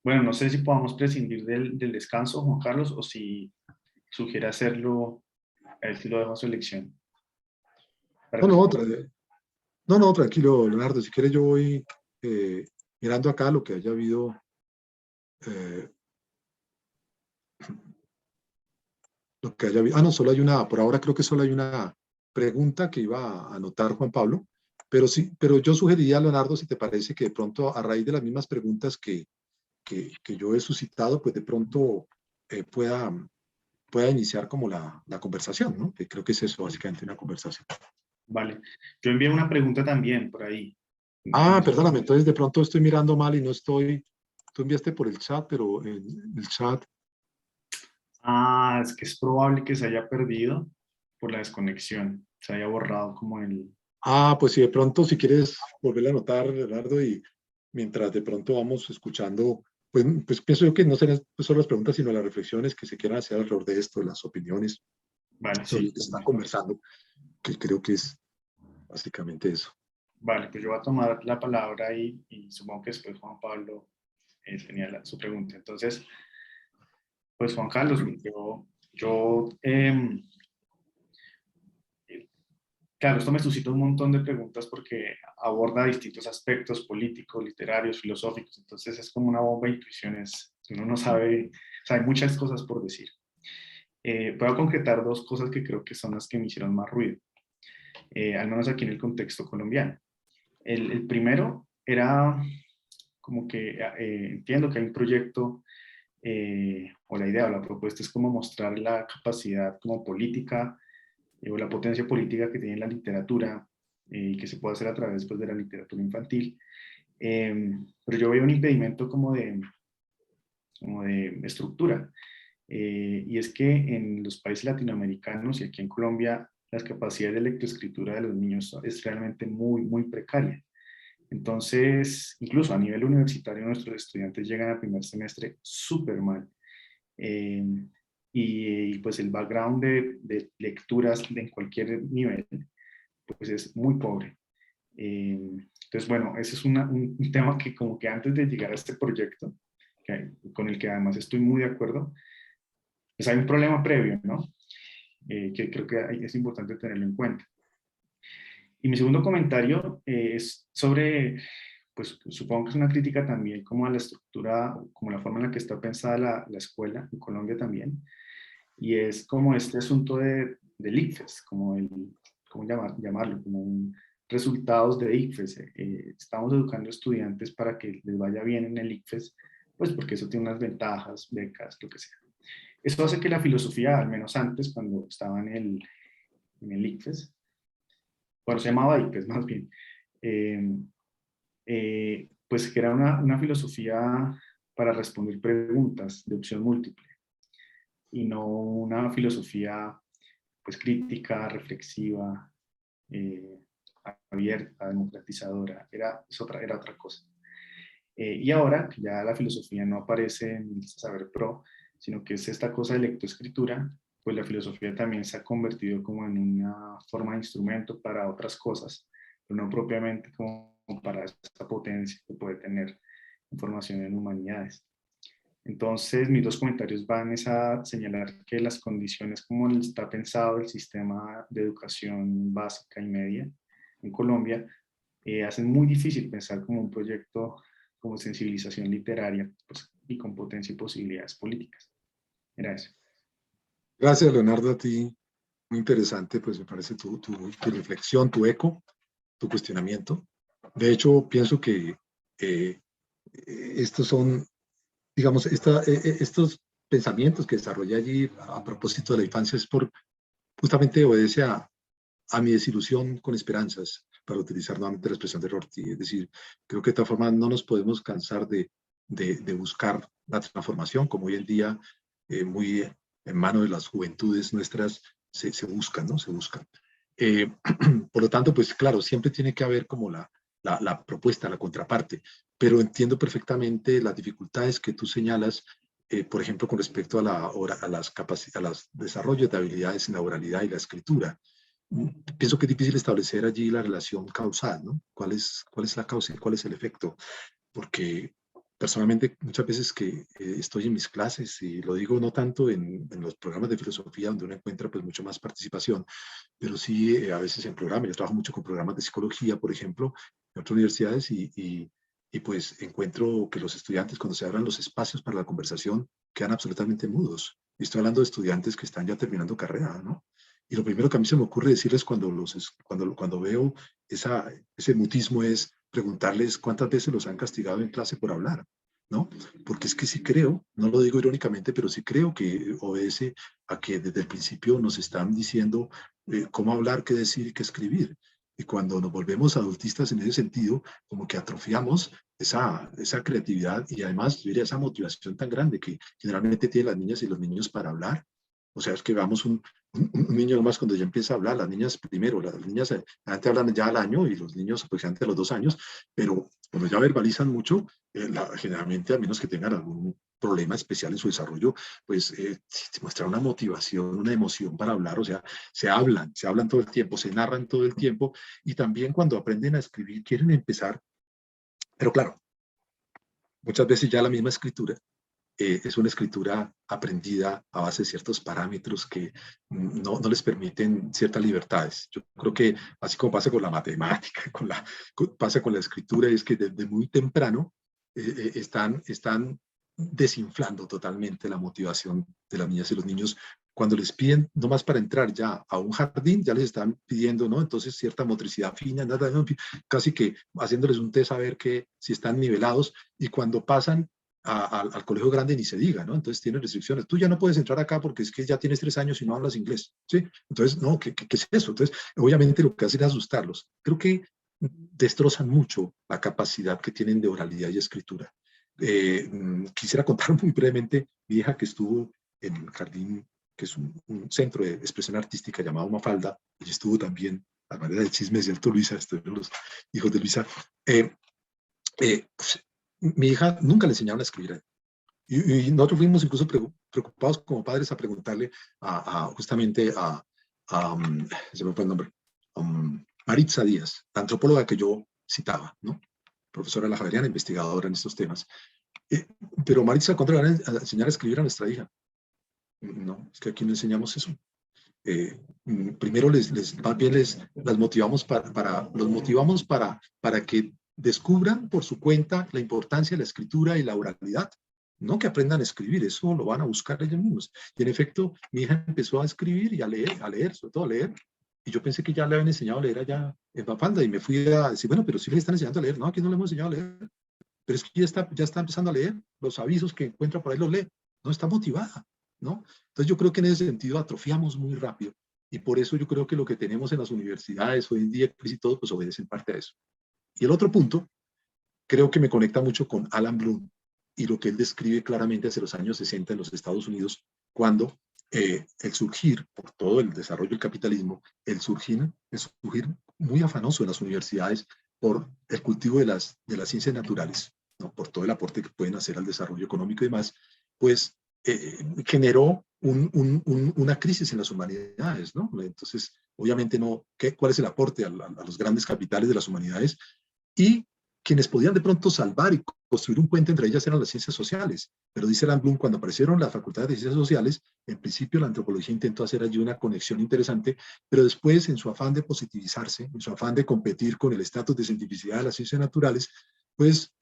bueno, no sé si podamos prescindir del descanso, Juan Carlos, o si sugiere hacerlo, a ver si lo dejo a su elección. Para No, que no, usted- no, tranquilo, Leonardo. Si quieres, yo voy mirando acá lo que haya habido. eh, lo que haya habido. Ah, no, solo hay una, por ahora creo que solo hay una pregunta que iba a anotar Juan Pablo, pero sí, pero yo sugeriría, Leonardo, si te parece, que de pronto a raíz de las mismas preguntas que yo he suscitado, pues de pronto pueda iniciar como la conversación, ¿no? Que creo que es eso, básicamente, una conversación. Vale. Yo envié una pregunta también por ahí. Ah, perdóname, entonces de pronto estoy mirando mal y no estoy, tú enviaste por el chat, pero en el chat, Ah, es que es probable que se haya perdido por la desconexión. Se haya borrado como el... pues si de pronto, si quieres volver a anotar, Leonardo, y mientras de pronto vamos escuchando, pues pienso yo que no serán pues, solo las preguntas, sino las reflexiones que se quieran hacer alrededor de esto, las opiniones Vale, sobre sí. lo que se está conversando, que creo que es básicamente eso. Vale, pues yo voy a tomar la palabra y supongo que después Juan Pablo tenía su pregunta. Entonces, pues Juan Carlos, claro, esto me suscita un montón de preguntas porque aborda distintos aspectos políticos, literarios, filosóficos, entonces es como una bomba de intuiciones, uno no sabe, o sea, hay muchas cosas por decir. Voy a concretar dos cosas que creo que son las que me hicieron más ruido, al menos aquí en el contexto colombiano. El primero era como que entiendo que hay un proyecto o la idea o la propuesta es como mostrar la capacidad como política o la potencia política que tiene la literatura y que se puede hacer a través pues, de la literatura infantil. Pero yo veo un impedimento como de estructura. Y es que en los países latinoamericanos y aquí en Colombia las capacidades de lectoescritura de los niños es realmente muy precaria. Entonces, incluso a nivel universitario, nuestros estudiantes llegan al primer semestre súper mal. Eh, pues el background de lecturas en cualquier nivel, pues es muy pobre. Entonces, bueno, ese es un tema que como que antes de llegar a este proyecto, con el que además estoy muy de acuerdo, pues hay un problema previo, ¿no? Que creo que es importante tenerlo en cuenta. Y mi segundo comentario es sobre, pues supongo que es una crítica también como a la estructura, como la forma en la que está pensada la escuela en Colombia también, y es como este asunto del ICFES, como ¿cómo llamarlo? Como un resultados de ICFES. Estamos educando estudiantes para que les vaya bien en el ICFES, pues porque eso tiene unas ventajas, becas, lo que sea. Esto hace que la filosofía, al menos antes, cuando estaba en el ICFES, bueno, se llamaba ICFES más bien, eh, pues que era una filosofía para responder preguntas de opción múltiple. y no una filosofía pues crítica, reflexiva, abierta, democratizadora, era otra cosa. Y ahora que ya la filosofía no aparece en el saber pro, sino que es esta cosa de lectoescritura, pues la filosofía también se ha convertido como en una forma de instrumento para otras cosas, pero no propiamente como para esta potencia que puede tener información en humanidades. Entonces, mis dos comentarios van a señalar que las condiciones como está pensado el sistema de educación básica y media en Colombia hacen muy difícil pensar como un proyecto como sensibilización literaria pues, y con potencia y posibilidades políticas. Era eso. Gracias, Leonardo, a ti. Muy interesante, pues me parece tu reflexión, tu eco, tu cuestionamiento. De hecho, pienso que estos son, digamos, estos pensamientos que desarrollé allí a propósito de la infancia es por, justamente obedece a mi desilusión con esperanzas, para utilizar nuevamente la expresión de Rorty. Es decir, creo que de esta forma no nos podemos cansar de buscar la transformación, como hoy en día muy en manos de las juventudes nuestras se buscan, ¿no? Se buscan. Por lo tanto, pues claro, siempre tiene que haber como la propuesta, la contraparte, pero entiendo perfectamente las dificultades que tú señalas, por ejemplo, con respecto a las desarrollos de habilidades en la oralidad y la escritura. Pienso que es difícil establecer allí la relación causal, ¿no? ¿Cuál es la causa y cuál es el efecto? Porque personalmente muchas veces que estoy en mis clases, y lo digo no tanto en los programas de filosofía donde uno encuentra pues mucho más participación, pero sí a veces en programas, yo trabajo mucho con programas de psicología, por ejemplo, en otras universidades y pues encuentro que los estudiantes cuando se abran los espacios para la conversación quedan absolutamente mudos. Y estoy hablando de estudiantes que están ya terminando carrera, ¿no? Y lo primero que a mí se me ocurre decirles cuando veo ese mutismo es preguntarles cuántas veces los han castigado en clase por hablar, ¿no? Porque es que sí creo, no lo digo irónicamente, pero sí creo que obedece a que desde el principio nos están diciendo cómo hablar, qué decir y qué escribir. Y cuando nos volvemos adultistas en ese sentido, como que atrofiamos esa creatividad y además, yo diría, esa motivación tan grande que generalmente tienen las niñas y los niños para hablar. O sea, es que veamos un niño nomás cuando ya empieza a hablar, las niñas primero, las niñas antes hablan ya al año y los niños aproximadamente a los 2 años, pero cuando ya verbalizan mucho, generalmente a menos que tengan algún problema especial en su desarrollo, pues se muestra una motivación, una emoción para hablar, o sea, se hablan todo el tiempo, se narran todo el tiempo y también cuando aprenden a escribir quieren empezar, pero claro, muchas veces ya la misma escritura es una escritura aprendida a base de ciertos parámetros que no les permiten ciertas libertades. Yo creo que así como pasa con la matemática, pasa con la escritura, es que desde muy temprano están desinflando totalmente la motivación de las niñas y los niños. Cuando les piden, nomás para entrar ya a un jardín, ya les están pidiendo, ¿no? Entonces cierta motricidad fina, casi que haciéndoles un test a ver si están nivelados, y cuando pasan al colegio grande ni se diga, ¿no? Entonces tiene restricciones. Tú ya no puedes entrar acá porque es que ya tienes 3 años y no hablas inglés, ¿sí? Entonces, no, ¿qué es eso? Entonces, obviamente lo que hacen es asustarlos. Creo que destrozan mucho la capacidad que tienen de oralidad y escritura. Quisiera contar muy brevemente mi hija que estuvo en el jardín, que es un centro de expresión artística llamado Mafalda, y estuvo también, a manera de chisme, es cierto, Luisa, los hijos de Luisa. Pues, mi hija nunca le enseñaron a escribir. Y nosotros fuimos incluso preocupados como padres a preguntarle justamente se me fue el nombre, Maritza Díaz, la antropóloga que yo citaba, ¿no? Profesora de la Javeriana, investigadora en estos temas. Pero Maritza, ¿cuándo le van a enseñar a escribir a nuestra hija? No, es que aquí no enseñamos eso. Primero más bien las motivamos los motivamos para que descubran por su cuenta la importancia de la escritura y la oralidad, no que aprendan a escribir, eso lo van a buscar ellos mismos. Y en efecto, mi hija empezó a escribir y a leer, sobre todo a leer, y yo pensé que ya le habían enseñado a leer allá en Mafalda, y me fui a decir, bueno, pero sí le están enseñando a leer. No, aquí no le hemos enseñado a leer, pero es que ya está empezando a leer, los avisos que encuentra por ahí los lee, no está motivada, ¿no? Entonces yo creo que en ese sentido atrofiamos muy rápido, y por eso yo creo que lo que tenemos en las universidades hoy en día, casi todo, pues obedece en parte a eso. Y el otro punto, creo que me conecta mucho con Alan Bloom y lo que él describe claramente hacia los años 60 en los Estados Unidos, cuando el surgir, por todo el desarrollo del capitalismo, el surgir muy afanoso en las universidades por el cultivo de las ciencias naturales, ¿no? Por todo el aporte que pueden hacer al desarrollo económico y demás, pues generó una crisis en las humanidades, ¿no? Entonces, obviamente, no, ¿cuál es el aporte a los grandes capitales de las humanidades? Y quienes podían de pronto salvar y construir un puente entre ellas eran las ciencias sociales. Pero dice Land cuando aparecieron las facultades de ciencias sociales, en principio la antropología intentó hacer allí una conexión interesante, pero después, en su afán de positivizarse, en su afán de competir con el estatus de cientificidad de las ciencias naturales, pues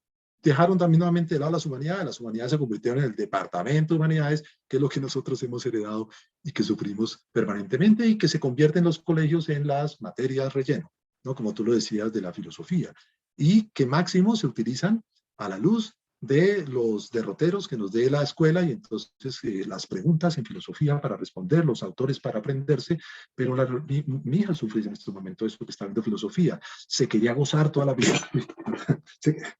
dejaron también nuevamente de lado las humanidades se convirtieron en el departamento de humanidades, que es lo que nosotros hemos heredado y que sufrimos permanentemente y que se convierte en los colegios en las materias relleno, ¿no? Como tú lo decías de la filosofía, y que máximo se utilizan a la luz de los derroteros que nos dé la escuela y entonces las preguntas en filosofía para responder, los autores para aprenderse, pero mi hija sufre en este momento eso que está viendo filosofía. Se quería gozar toda la filosofía,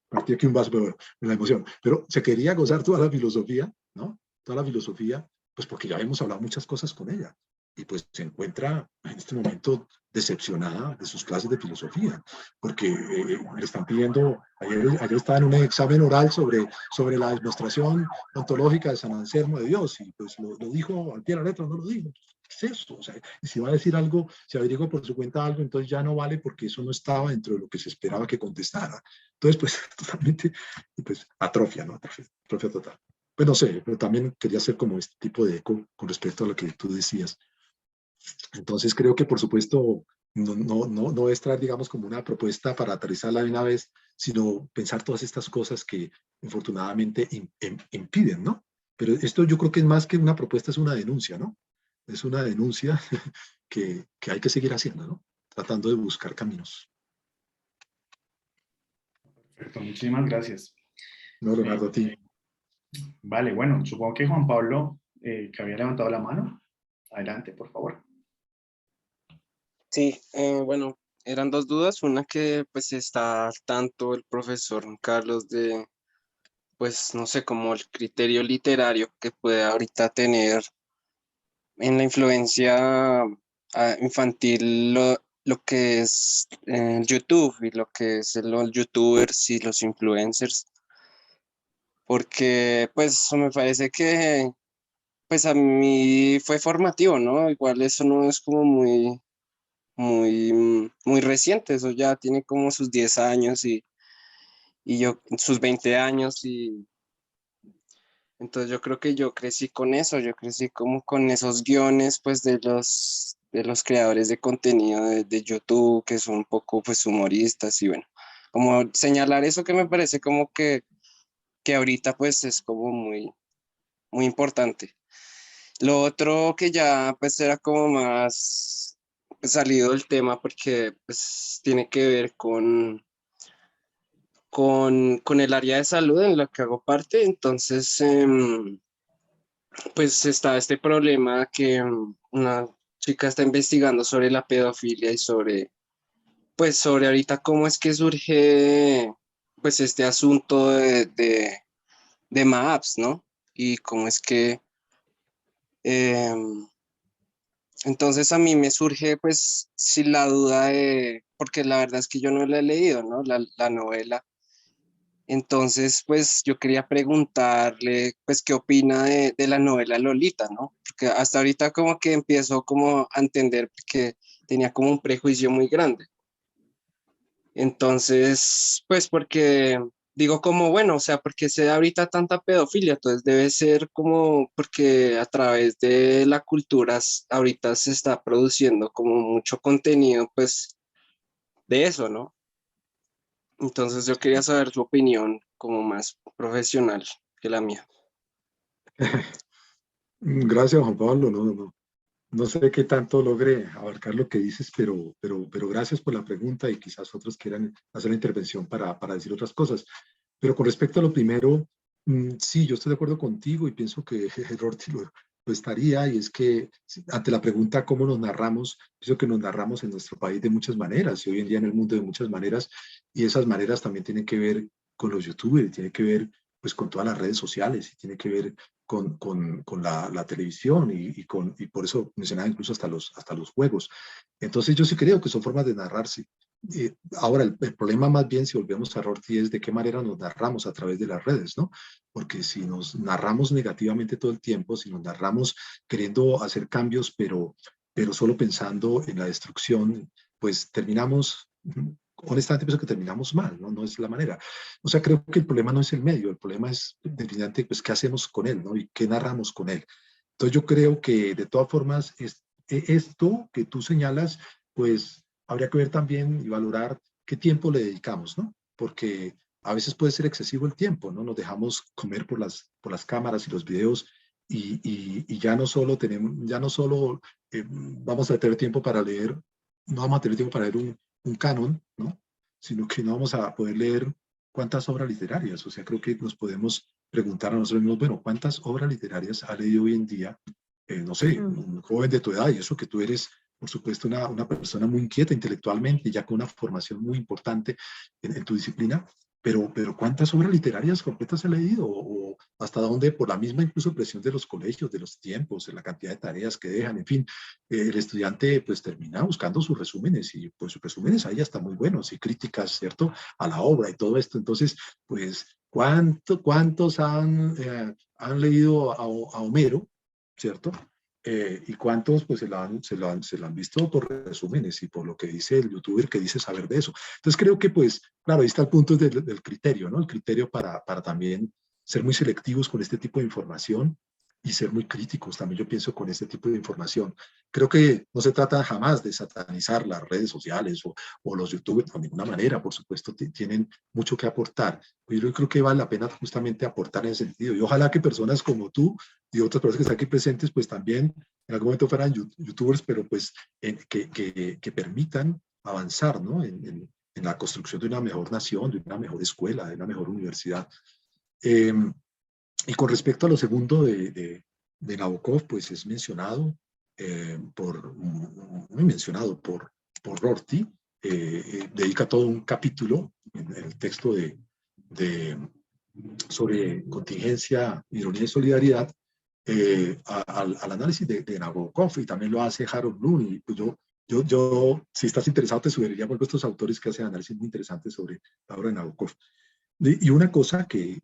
partí aquí un vaso de la emoción, pero se quería gozar toda la filosofía, ¿no? Toda la filosofía, pues porque ya hemos hablado muchas cosas con ella y pues se encuentra en este momento decepcionada de sus clases de filosofía, porque le están pidiendo, ayer estaba en un examen oral sobre la demostración ontológica de San Anselmo de Dios, y pues lo dijo al pie de la letra, no lo dijo. ¿Qué es eso? O sea, y si va a decir algo, si averigua por su cuenta algo, entonces ya no vale porque eso no estaba dentro de lo que se esperaba que contestara. Entonces, pues, totalmente, pues, atrofia, ¿no? Atrofia total. Pues no sé, pero también quería hacer como este tipo de eco con respecto a lo que tú decías. Entonces creo que, por supuesto, no es traer, digamos, como una propuesta para aterrizarla de una vez, sino pensar todas estas cosas que infortunadamente impiden, ¿no? Pero esto yo creo que es más que una propuesta, es una denuncia, ¿no? Es una denuncia que hay que seguir haciendo, ¿no? Tratando de buscar caminos. Perfecto, muchísimas gracias. No, Leonardo, a ti. Vale, bueno, supongo que Juan Pablo, que había levantado la mano. Adelante, por favor. Sí, bueno, eran dos dudas. Una que pues está al tanto el profesor Carlos de, pues no sé, como el criterio literario que puede ahorita tener en la influencia infantil lo que es YouTube y lo que es los YouTubers y los influencers. Porque pues eso me parece que pues a mí fue formativo, ¿no? Igual eso no es como muy reciente, eso ya tiene como sus 10 años y yo sus 20 años y entonces yo creo que yo crecí con eso, yo crecí como con esos guiones pues de los creadores de contenido de YouTube que son un poco pues humoristas y bueno, como señalar eso que me parece como que ahorita pues es como muy importante. Lo otro que ya pues era como más pues, salido del tema porque pues tiene que ver con el área de salud en la que hago parte. Entonces, pues está este problema que una chica está investigando sobre la pedofilia y sobre, pues sobre ahorita cómo es que surge pues este asunto de MAPS, ¿no? Y cómo es que... em, Entonces a mí me surge pues sí la duda de, porque la verdad es que yo no la he leído, ¿no? La novela. Entonces pues yo quería preguntarle pues qué opina de la novela Lolita, ¿no? Porque hasta ahorita como que empiezo como a entender que tenía como un prejuicio muy grande. Entonces pues porque digo como bueno, o sea, porque se da ahorita tanta pedofilia, entonces debe ser como porque a través de la cultura ahorita se está produciendo como mucho contenido pues de eso, ¿no? Entonces yo quería saber su opinión como más profesional que la mía. Gracias, Juan Pablo. No sé qué tanto logre abarcar lo que dices, pero gracias por la pregunta y quizás otros quieran hacer la intervención para decir otras cosas. Pero con respecto a lo primero, sí, yo estoy de acuerdo contigo y pienso que Rorty lo estaría, y es que ante la pregunta cómo nos narramos, pienso que nos narramos en nuestro país de muchas maneras y hoy en día en el mundo de muchas maneras, y esas maneras también tienen que ver con los youtubers, tienen que ver pues con todas las redes sociales y tiene que ver con la televisión y por eso mencionaba incluso hasta los juegos. Entonces yo sí creo que son formas de narrarse. Ahora, el problema más bien, si volvemos a Rorty, es de qué manera nos narramos a través de las redes, ¿no? Porque si nos narramos negativamente todo el tiempo, si nos narramos queriendo hacer cambios, pero solo pensando en la destrucción, pues terminamos, honestamente pienso que terminamos mal, ¿no? No es la manera. O sea, creo que el problema no es el medio, el problema es definitivamente, pues, qué hacemos con él, ¿no? Y qué narramos con él. Entonces yo creo que de todas formas, esto que tú señalas, pues habría que ver también y valorar qué tiempo le dedicamos, ¿no? Porque a veces puede ser excesivo el tiempo, ¿no? Nos dejamos comer por las cámaras y los videos y ya no solo tenemos, ya no solo vamos a tener tiempo para leer, no vamos a tener tiempo para leer un canon, ¿no? Sino que no vamos a poder leer cuántas obras literarias. O sea, creo que nos podemos preguntar a nosotros mismos, bueno, ¿cuántas obras literarias ha leído hoy en día, no sé, un joven de tu edad? Y eso que tú eres, por supuesto, una persona muy inquieta intelectualmente, ya con una formación muy importante en tu disciplina, pero ¿cuántas obras literarias completas he leído? O hasta dónde, por la misma incluso presión de los colegios, de los tiempos, de la cantidad de tareas que dejan, en fin, el estudiante pues termina buscando sus resúmenes y pues sus resúmenes ahí hasta muy buenos y críticas, ¿cierto? A la obra y todo esto. Entonces, pues, ¿cuántos han leído a Homero, ¿cierto? Y cuántos pues se lo han visto por resúmenes y por lo que dice el youtuber que dice saber de eso. Entonces creo que pues, claro, ahí está el punto del criterio, ¿no? El criterio para también ser muy selectivos con este tipo de información y ser muy críticos también, yo pienso, con este tipo de información. Creo que no se trata jamás de satanizar las redes sociales o los youtubers, de ninguna manera, por supuesto, tienen mucho que aportar. Pero yo creo que vale la pena justamente aportar en ese sentido. Y ojalá que personas como tú y otras personas que están aquí presentes, pues también en algún momento fueran youtubers, pero pues que permitan avanzar, ¿no? En la construcción de una mejor nación, de una mejor escuela, de una mejor universidad. Eh, y con respecto a lo segundo de Nabokov, pues es mencionado muy mencionado por Rorty, dedica todo un capítulo en el texto sobre contingencia, ironía y solidaridad al análisis de Nabokov, y también lo hace Harold Bloom. Y pues si estás interesado, te sugeriría por estos autores que hacen análisis muy interesantes sobre la obra de Nabokov. Y una cosa que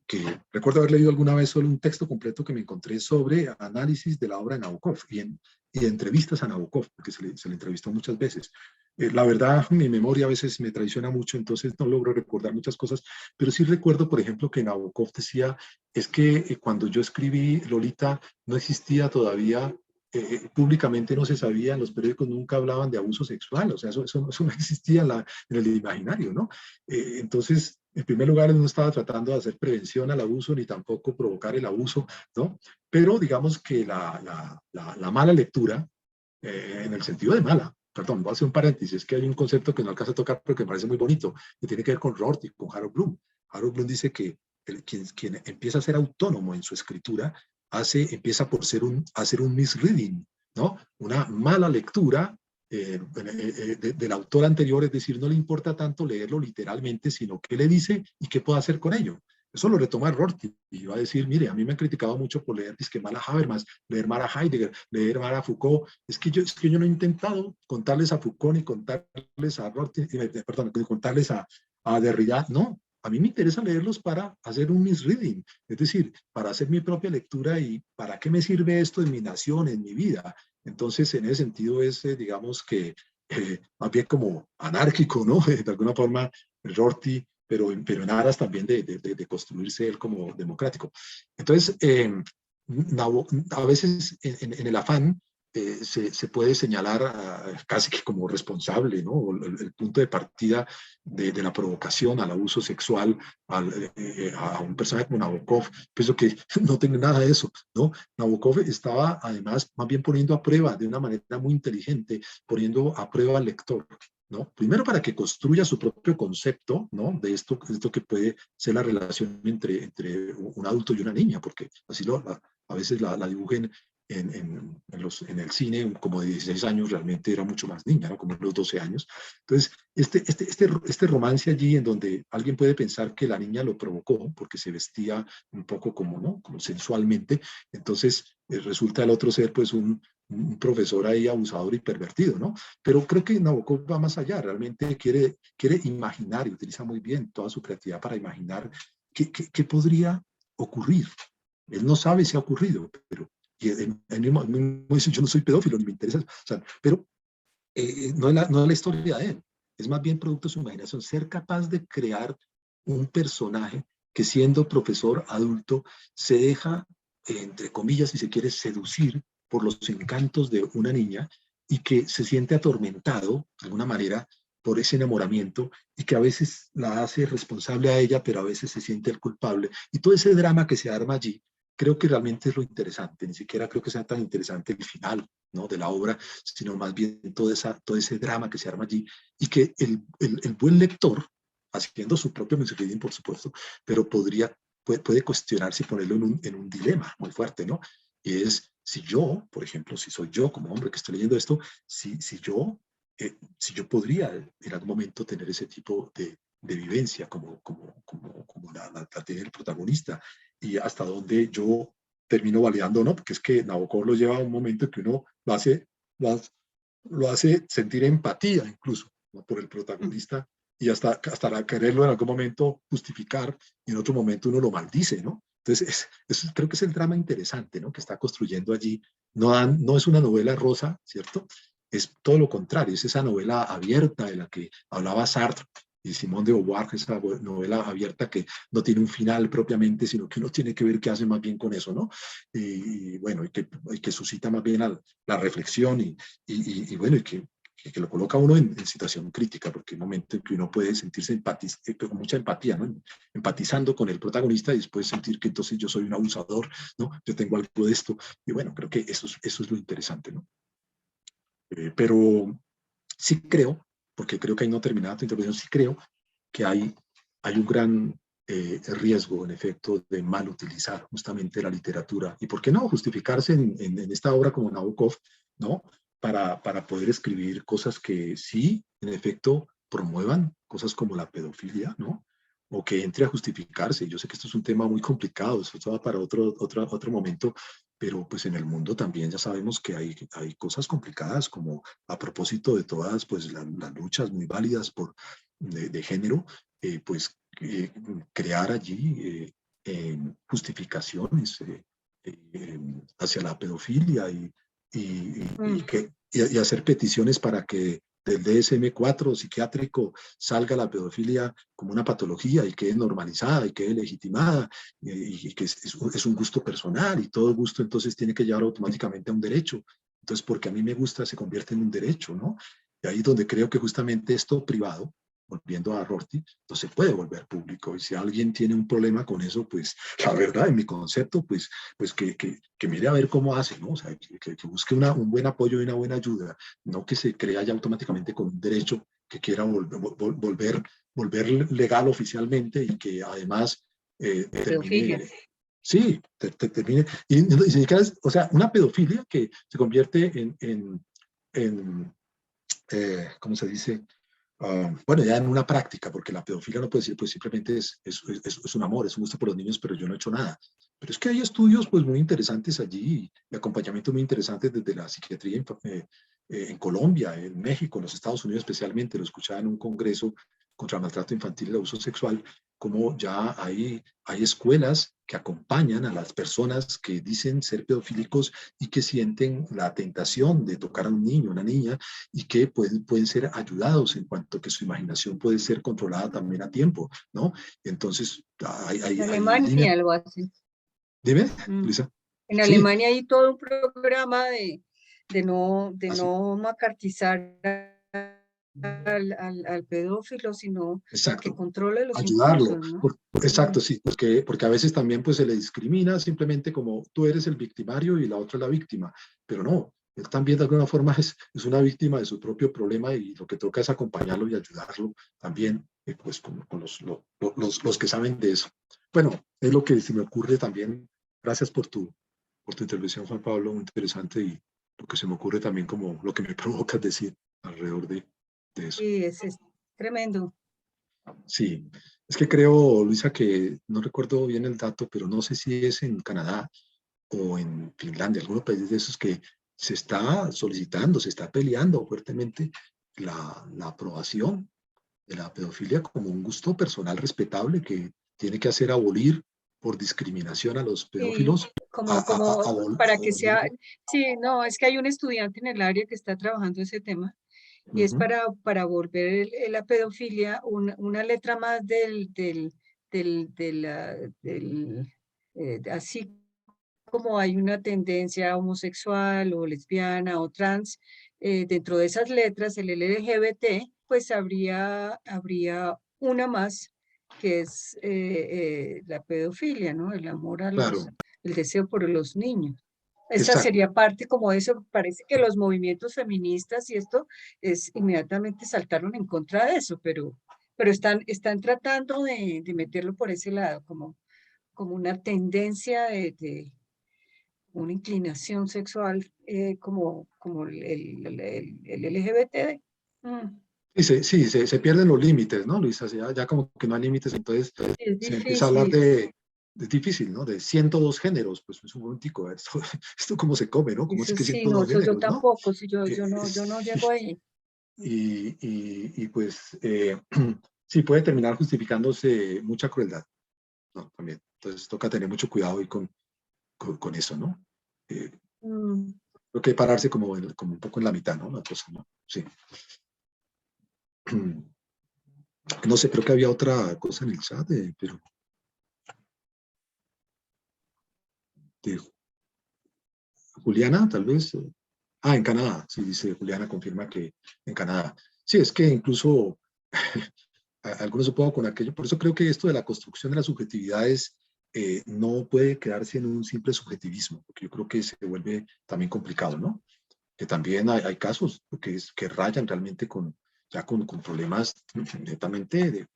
recuerdo haber leído alguna vez, solo un texto completo que me encontré sobre análisis de la obra de Nabokov y entrevistas a Nabokov, porque se le entrevistó muchas veces. La verdad, mi memoria a veces me traiciona mucho, entonces no logro recordar muchas cosas, pero sí recuerdo, por ejemplo, que Nabokov decía, es que cuando yo escribí Lolita no existía todavía, públicamente no se sabía, en los periódicos nunca hablaban de abuso sexual, o sea, eso no existía en el imaginario, ¿no? Entonces, en primer lugar, no estaba tratando de hacer prevención al abuso ni tampoco provocar el abuso, ¿no? Pero digamos que la mala lectura, en el sentido de mala, perdón, voy a hacer un paréntesis, es que hay un concepto que no alcanza a tocar pero que me parece muy bonito, que tiene que ver con Rorty, con Harold Bloom. Harold Bloom dice que quien empieza a ser autónomo en su escritura empieza por hacer un misreading, ¿no? Una mala lectura del autor anterior, es decir, no le importa tanto leerlo literalmente, sino qué le dice y qué puede hacer con ello. Eso lo retoma Rorty y va a decir, mire, a mí me han criticado mucho por leer Mala Habermas, leer Mara Heidegger, leer Mara Foucault. Es que yo no he intentado contarles a Foucault ni contarles a Rorty, perdón, ni contarles a Derrida, no. A mí me interesa leerlos para hacer un misreading, es decir, para hacer mi propia lectura y para qué me sirve esto en mi nación, en mi vida. Entonces, en ese sentido es, digamos que, más bien como anárquico, ¿no? De alguna forma, el Rorty, pero en aras también de construirse él como democrático. Entonces, a veces en el afán se puede señalar casi que como responsable, ¿no? El punto de partida de la provocación al abuso sexual a un personaje como Nabokov. Pienso que no tiene nada de eso, ¿no? Nabokov estaba además más bien poniendo a prueba de una manera muy inteligente, poniendo a prueba al lector, ¿no? Primero para que construya su propio concepto, ¿no? De esto que puede ser la relación entre un adulto y una niña, porque así a veces la dibujen en el cine, como de 16 años, realmente era mucho más niña, ¿no? Como en los 12 años. Entonces, este romance allí en donde alguien puede pensar que la niña lo provocó porque se vestía un poco como, ¿no? Como sensualmente, entonces resulta el otro ser pues un profesor ahí abusador y pervertido, ¿no? Pero creo que Nabokov va más allá, realmente quiere imaginar y utiliza muy bien toda su creatividad para imaginar qué podría ocurrir. Él no sabe si ha ocurrido, pero y él mismo dice, yo no soy pedófilo, ni me interesa, o sea, pero no es la historia de él, es más bien producto de su imaginación, ser capaz de crear un personaje que siendo profesor adulto se deja, entre comillas, si se quiere, seducir por los encantos de una niña y que se siente atormentado, de alguna manera, por ese enamoramiento y que a veces la hace responsable a ella, pero a veces se siente el culpable. Y todo ese drama que se arma allí, creo que realmente es lo interesante, ni siquiera creo que sea tan interesante el final, ¿no? De la obra, sino más bien todo ese drama que se arma allí y que el buen lector, haciendo su propio reading, por supuesto, pero puede cuestionarse y ponerlo en un dilema muy fuerte, ¿no? Y es, si yo, por ejemplo, si soy yo como hombre que estoy leyendo esto, si yo podría en algún momento tener ese tipo de vivencia como la tiene el protagonista, y hasta dónde yo termino validando o no, porque es que Nabokov lo lleva a un momento que uno lo hace sentir empatía incluso, ¿no? Por el protagonista y hasta quererlo en algún momento justificar y en otro momento uno lo maldice, ¿no? Entonces, creo que es el drama interesante, ¿no? Que está construyendo allí. No es una novela rosa, ¿cierto? Es todo lo contrario, es esa novela abierta de la que hablaba Sartre y Simone de Beauvoir, esa novela abierta que no tiene un final propiamente, sino que uno tiene que ver qué hace más bien con eso, ¿no? Y bueno, y que suscita más bien la reflexión bueno, y que lo coloca uno en situación crítica, porque hay un momento en que uno puede sentirse con mucha empatía, ¿no? Empatizando con el protagonista y después sentir que entonces yo soy un abusador, ¿no? Yo tengo algo de esto. Y bueno, creo que eso es lo interesante, ¿no? Pero sí creo, porque creo que ahí no terminaba tu intervención, sí creo que hay un gran riesgo, en efecto, de mal utilizar justamente la literatura. ¿Y por qué no justificarse en esta obra como Nabokov, ¿no? Para poder escribir cosas que sí, en efecto, promuevan cosas como la pedofilia, ¿no? O que entre a justificarse. Yo sé que esto es un tema muy complicado, esto va para otro momento, pero pues en el mundo también ya sabemos que hay cosas complicadas, como a propósito de todas pues las luchas muy válidas de género, pues crear allí justificaciones hacia la pedofilia y hacer peticiones para que del DSM-4 psiquiátrico salga la pedofilia como una patología y quede normalizada y quede legitimada y que es un gusto personal y todo gusto entonces tiene que llevar automáticamente a un derecho. Entonces, porque a mí me gusta, se convierte en un derecho, ¿no? Y ahí es donde creo que justamente esto privado, volviendo a Rorty, no se puede volver público. Y si alguien tiene un problema con eso, pues la verdad, en mi concepto, pues que mire a ver cómo hace, ¿no? O sea, que busque un buen apoyo y una buena ayuda, no que se crea ya automáticamente con un derecho que quiera volver legal oficialmente y que además Pedofilia. termine. Sí, termine. Y si o sea, una pedofilia que se convierte en ¿cómo se dice? Bueno, ya en una práctica, porque la pedofilia no puede decir, pues simplemente es un amor, es un gusto por los niños, pero yo no he hecho nada. Pero es que hay estudios pues muy interesantes allí y acompañamiento muy interesantes desde la psiquiatría en Colombia, en México, en los Estados Unidos especialmente, lo escuchaba en un congreso contra el maltrato infantil y el abuso sexual, como ya hay escuelas que acompañan a las personas que dicen ser pedofílicos y que sienten la tentación de tocar a un niño, una niña, y que pueden ser ayudados en cuanto a que su imaginación puede ser controlada también a tiempo, ¿no? Entonces, En hay líneas. Alemania lo hacen. Dime, Mm. Luisa. En Sí, Alemania hay todo un programa de así, no macartizar al pedófilo, sino que exacto. controle los Ayudarlo. impulsos, ¿no? Exacto, sí, porque a veces también pues se le discrimina simplemente como tú eres el victimario y la otra es la víctima, pero no, él también de alguna forma es una víctima de su propio problema y lo que toca es acompañarlo y ayudarlo también, pues con los que saben de eso. Bueno, es lo que se me ocurre también. Gracias por tu por tu intervención, Juan Pablo, muy interesante, y lo que se me ocurre también como lo que me provocas decir alrededor de eso. Sí, es tremendo. Sí, es que creo, Luisa, que no recuerdo bien el dato, pero no sé si es en Canadá o en Finlandia, algunos países de esos, que se está solicitando, se está peleando fuertemente la aprobación de la pedofilia como un gusto personal respetable que tiene que hacer abolir por discriminación a los Sí, pedófilos, como para que sea, abolirlo. sí, no, es que hay un estudiante en el área que está trabajando ese tema y es Ujú. para volver la pedofilia una letra más así como hay una tendencia homosexual o lesbiana o trans, dentro de esas letras, el LGBT, pues habría una más que es la pedofilia, ¿no? El amor a Claro, el deseo por los niños. Esa exacto. sería parte como de eso. Parece que los movimientos feministas y esto inmediatamente saltaron en contra de eso, pero están tratando de meterlo por ese lado, como una tendencia una inclinación sexual como el LGBT. Mm, Sí, se pierden los límites, ¿no, Luisa? Ya como que no hay límites, entonces es se empieza a hablar difícil. de difícil, ¿no? De 102 géneros, pues es un momentico, esto cómo se come, ¿no? ¿Cómo es Eso que sí, no, 102 eso yo géneros, ¿no? tampoco, si Eh, yo es- no llego ahí. y pues sí puede terminar justificándose mucha crueldad, ¿no? También. Entonces toca tener mucho cuidado y con eso, ¿no? Eh, Mm, Creo que pararse como un poco en la mitad, ¿no? La cosa, ¿no? Sí. No sé, creo que había otra cosa en el chat, pero de Juliana, tal vez. En Canadá, sí, dice Juliana, confirma que en Canadá. Sí, es que incluso algunos supongo con aquello, por eso creo que esto de la construcción de las subjetividades no puede quedarse en un simple subjetivismo, porque yo creo que se vuelve también complicado, ¿no? Que también hay casos que rayan realmente con problemas netamente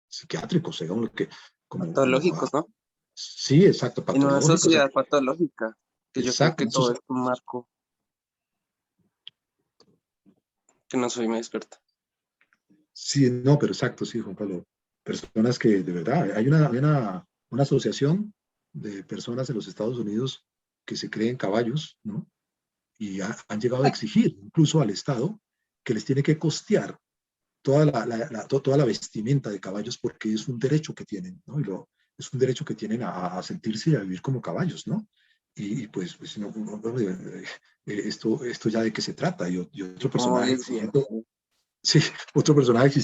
psiquiátricos, según lo que, Patológicos, ¿no? sí, exacto, En una patológicos, sociedad patológica, que yo creo exacto, que todo es un marco, que no soy muy experta. sí, no, pero exacto, sí, Juan Pablo. Personas que de verdad, hay una asociación de personas en los Estados Unidos que se creen caballos, ¿no? Y han llegado a exigir incluso al Estado que les tiene que costear toda la vestimenta de caballos porque es un derecho que tienen, ¿no? Es un derecho que tienen a sentirse y a vivir como caballos, ¿no? Pues esto ya de qué se trata. Y otro Como personaje exigiendo, sí, otro personaje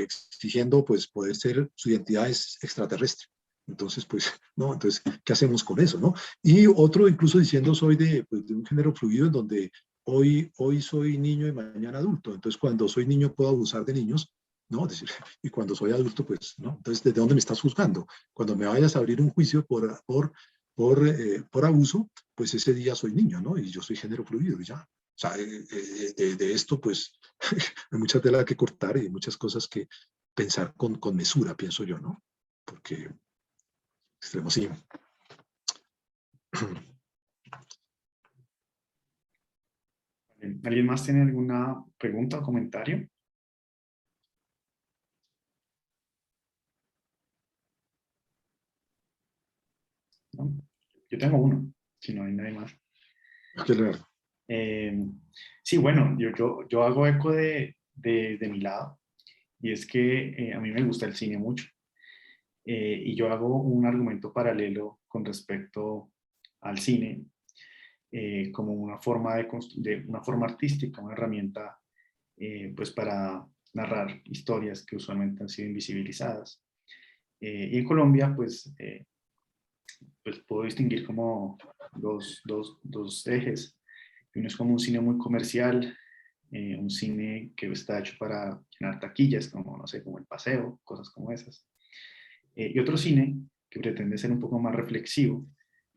exigiendo pues poder ser, su identidad es extraterrestre. Entonces, pues, no, entonces, ¿qué hacemos con eso, no? Y otro incluso diciendo soy pues, de un género fluido en donde hoy soy niño y mañana adulto. Entonces, cuando soy niño puedo abusar de niños, ¿no? Es decir, y cuando soy adulto, pues, ¿no? Entonces, ¿desde dónde me estás juzgando? Cuando me vayas a abrir un juicio por abuso, pues ese día soy niño, ¿no? Y yo soy género fluido y ya. O sea, de esto, pues, hay mucha tela que cortar y muchas cosas que pensar con mesura, pienso yo, ¿no? Porque extremo sí. ¿Alguien más tiene alguna pregunta o comentario? ¿No? Yo tengo uno, si no hay nadie más. Eh, sí, bueno, yo hago eco de mi lado, y es que a mí me gusta el cine mucho. Y yo hago un argumento paralelo con respecto al cine, como una forma una forma artística, una herramienta pues para narrar historias que usualmente han sido invisibilizadas. Y en Colombia, pues puedo distinguir como dos ejes. Uno es como un cine muy comercial, un cine que está hecho para llenar taquillas, como, no sé, como El Paseo, cosas como esas. Y otro cine que pretende ser un poco más reflexivo,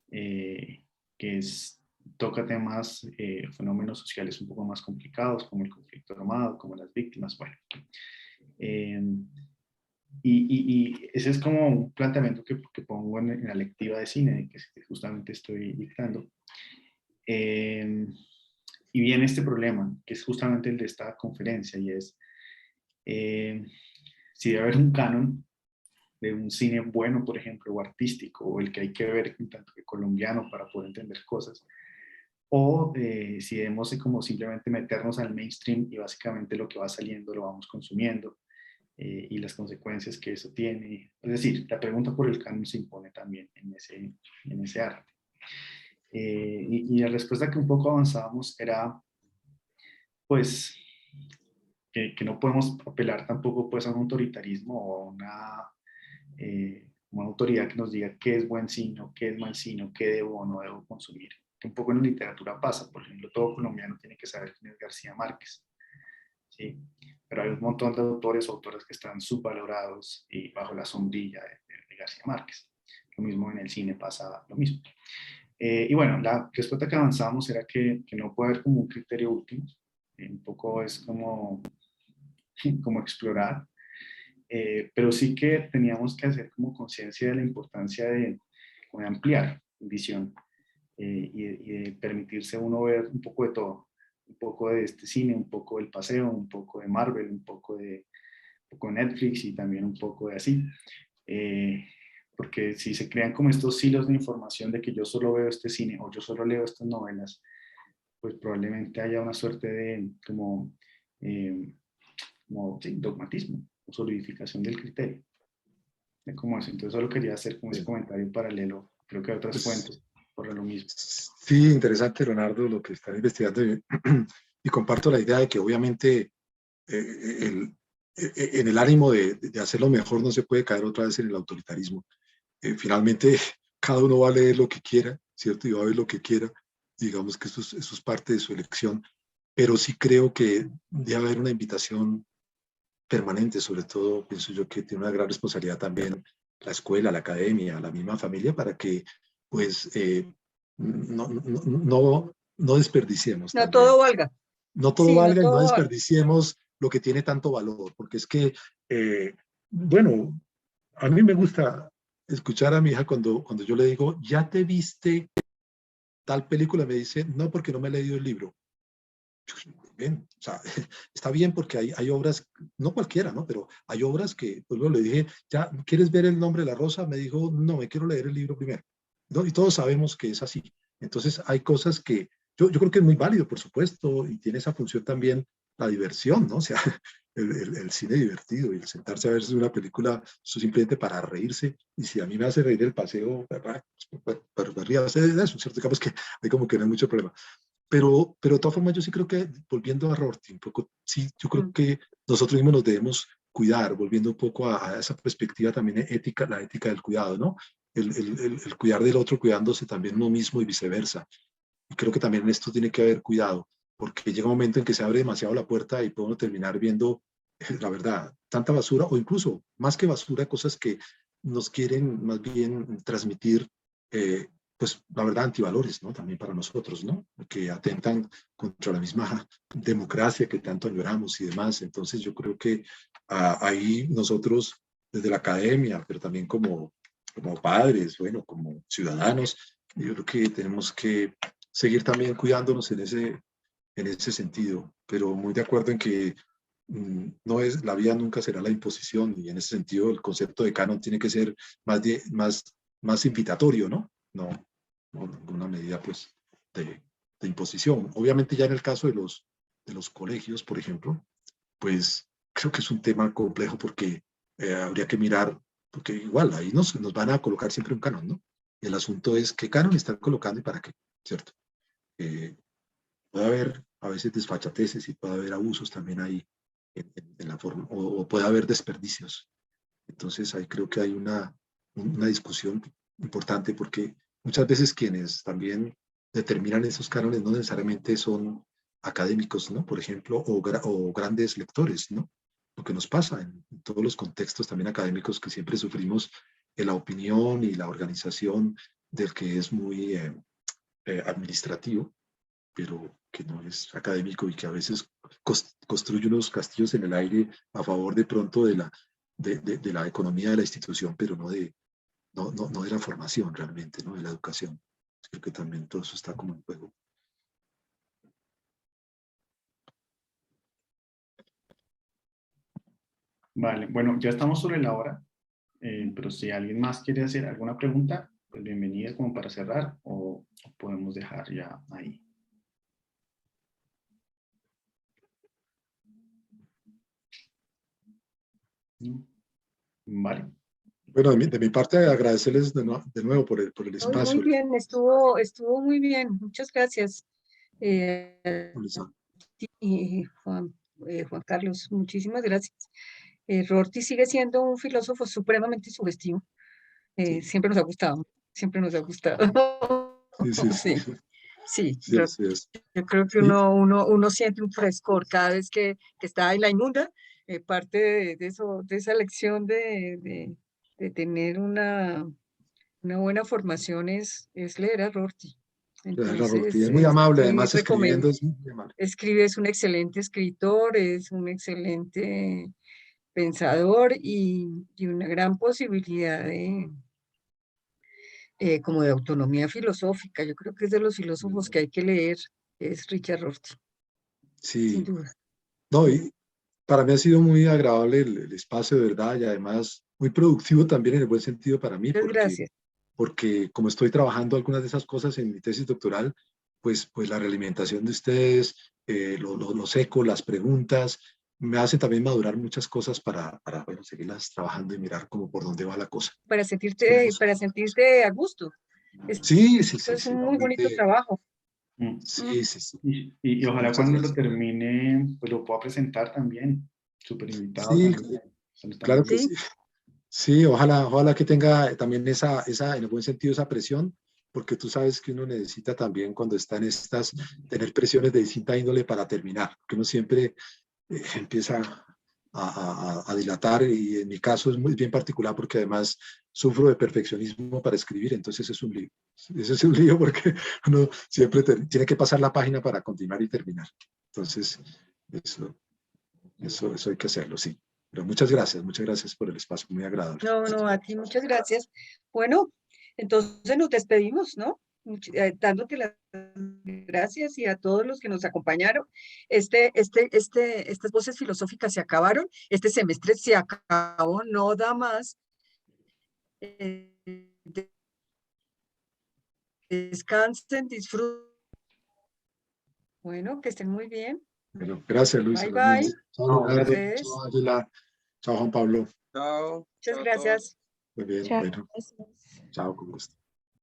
eh, que toca temas, fenómenos sociales un poco más complicados, como el conflicto armado, como las víctimas, bueno. Eh, y ese es como un planteamiento que pongo en la lectiva de cine, que justamente estoy dictando. Y viene este problema, que es justamente el de esta conferencia, y es, si debe haber un canon de un cine bueno, por ejemplo, o artístico, o el que hay que ver un tanto que colombiano para poder entender cosas, o si debemos como simplemente meternos al mainstream y básicamente lo que va saliendo lo vamos consumiendo, y las consecuencias que eso tiene. Es decir, la pregunta por el canon se impone también en ese arte. Y la respuesta que un poco avanzábamos era, pues, que no podemos apelar tampoco pues, a un autoritarismo o a una autoridad que nos diga qué es buen cine, qué es mal cine, qué debo o no debo consumir. Que un poco en la literatura pasa, por ejemplo, todo colombiano tiene que saber quién es García Márquez, ¿sí? Pero hay un montón de autores o autoras que están subvalorados y bajo la sombrilla de García Márquez. Lo mismo en el cine pasa lo mismo. Y bueno, la respuesta que avanzamos era que no puede haber como un criterio último, un poco es como explorar, pero sí que teníamos que hacer como conciencia de la importancia como de ampliar visión, y de permitirse uno ver un poco de todo, un poco de este cine, un poco del paseo, un poco de Marvel, un poco de Netflix y también un poco de así. Eh, Porque si se crean como estos hilos de información de que yo solo veo este cine o yo solo leo estas novelas, pues probablemente haya una suerte de eh, sí, dogmatismo o solidificación del criterio. De cómo eso. Entonces solo quería hacer como ese Sí. comentario paralelo. Creo que hay otras Pues, fuentes por lo mismo. sí, interesante, Leonardo, lo que están investigando y comparto la idea de que obviamente en el ánimo de hacerlo mejor no se puede caer otra vez en el autoritarismo. Finalmente, cada uno va a leer lo que quiera, ¿cierto? Y va a ver lo que quiera. Digamos que eso es parte de su elección. Pero sí creo que debe haber una invitación permanente, sobre todo pienso yo que tiene una gran responsabilidad también la escuela, la academia, la misma familia, para que pues no desperdiciemos No también. todo valga. No todo Sí, no valga y no todo valga. desperdiciemos lo que tiene tanto valor, porque es que, bueno, a mí me gusta escuchar a mi hija cuando yo le digo, ¿ya te viste tal película? Me dice, no, porque no me he leído el libro. Bien, o sea, está bien porque hay obras, no cualquiera, ¿no? Pero hay obras que, pues luego le dije, ¿ya quieres ver El nombre de la rosa? Me dijo, no, me quiero leer el libro primero, ¿no? Y todos sabemos que es así. Entonces hay cosas que yo creo que es muy válido, por supuesto, y tiene esa función también la diversión, ¿no? O sea, el cine divertido y el sentarse a ver una película simplemente para reírse, y si a mí me hace reír el paseo, ¿verdad? Pues ríase de eso, ¿cierto? Digamos que hay como que no hay mucho problema. Pero de todas formas, yo sí creo que, volviendo a Rorty, un poco, sí, yo creo Mm. que nosotros mismos nos debemos cuidar, volviendo un poco a esa perspectiva también ética, la ética del cuidado, ¿no? El cuidar del otro, cuidándose también uno mismo y viceversa. Y creo que también en esto tiene que haber cuidado, porque llega un momento en que se abre demasiado la puerta y podemos terminar viendo, la verdad, tanta basura, o incluso más que basura, cosas que nos quieren más bien transmitir, eh, pues la verdad, antivalores, ¿no? También para nosotros, ¿no? Que atentan contra la misma democracia que tanto añoramos y demás. Entonces yo creo que ahí nosotros, desde la academia, pero también como padres, bueno, como ciudadanos, yo creo que tenemos que seguir también cuidándonos en ese sentido, pero muy de acuerdo en que no es, la vía nunca será la imposición, y en ese sentido el concepto de canon tiene que ser más invitatorio, ¿no? No una medida pues de imposición. Obviamente ya en el caso de los colegios, por ejemplo, pues creo que es un tema complejo porque habría que mirar, porque igual ahí nos van a colocar siempre un canon, ¿no? El asunto es qué canon están colocando y para qué, ¿cierto? Eh, puede haber a veces desfachateces y puede haber abusos también ahí en la forma, o puede haber desperdicios. Entonces ahí creo que hay una discusión importante porque muchas veces quienes también determinan esos cánones no necesariamente son académicos, ¿no? Por ejemplo, o grandes lectores, ¿no? Lo que nos pasa en todos los contextos también académicos que siempre sufrimos en la opinión y la organización del que es muy administrativo, pero que no es académico y que a veces construye unos castillos en el aire a favor de pronto de la economía de la institución, pero no de la formación realmente, ¿no? De la educación. Creo que también todo eso está como en juego. Vale, bueno, ya estamos sobre la hora, pero si alguien más quiere hacer alguna pregunta, pues bienvenida como para cerrar o podemos dejar ya ahí. ¿No? Vale. Bueno, de mi parte, agradecerles de nuevo por el Muy espacio. bien, estuvo muy bien. Muchas gracias. Lisa. Y Juan Carlos, muchísimas gracias. Rorty sigue siendo un filósofo supremamente sugestivo. Sí. Siempre nos ha gustado, siempre nos ha gustado. Sí. Sí, Sí, así es. yo creo que Y- uno siente un frescor cada vez que está en la inmunda. Parte de eso, de esa lección de tener una buena formación es leer a Rorty. La Rorty Entonces, es muy amable, sí, además escribiendo es muy amable. escribe, es un excelente escritor, es un excelente pensador y una gran posibilidad como de autonomía filosófica. Yo creo que es de los filósofos que hay que leer, es Richard Rorty, sin Sí, duda. no, y para mí ha sido muy agradable el espacio, de verdad, y además muy productivo también en el buen sentido para mí, Muchas gracias. porque como estoy trabajando algunas de esas cosas en mi tesis doctoral, pues la realimentación de ustedes, los ecos, las preguntas, me hacen también madurar muchas cosas para bueno, seguirlas trabajando y mirar como por dónde va la cosa. Esperemos. Para sentirte a gusto. Sí, Esto es un muy bonito realmente, trabajo. Mm. sí. Y Sí, ojalá muchas cuando lo gracias. termine, pues lo pueda presentar también. Súper invitado Sí, también. Se lo claro estamos que Sí, sí. Sí, ojalá que tenga también en el buen sentido, esa presión, porque tú sabes que uno necesita también cuando está en estas, tener presiones de distinta índole para terminar, que uno siempre empieza a dilatar y en mi caso es muy bien particular porque además sufro de perfeccionismo para escribir, entonces es un lío. Ese es un lío porque uno siempre tiene que pasar la página para continuar y terminar. Entonces, eso hay que hacerlo, sí. Pero muchas gracias por el espacio, muy agradable. no, a ti muchas gracias. Bueno, entonces nos despedimos, ¿no? Dándote las gracias y a todos los que nos acompañaron. Estas voces filosóficas se acabaron, este semestre se acabó, no da más. Eh, Descansen, disfruten. Bueno, que estén muy bien. Bueno, gracias Luisa, Bye, lo mismo. bye. Chao A Leonardo, ustedes. chao Ángela, chao Juan Pablo. Chao. Muchas Chao a todos. gracias. Muy bien, Chao. bueno, chao, con gusto.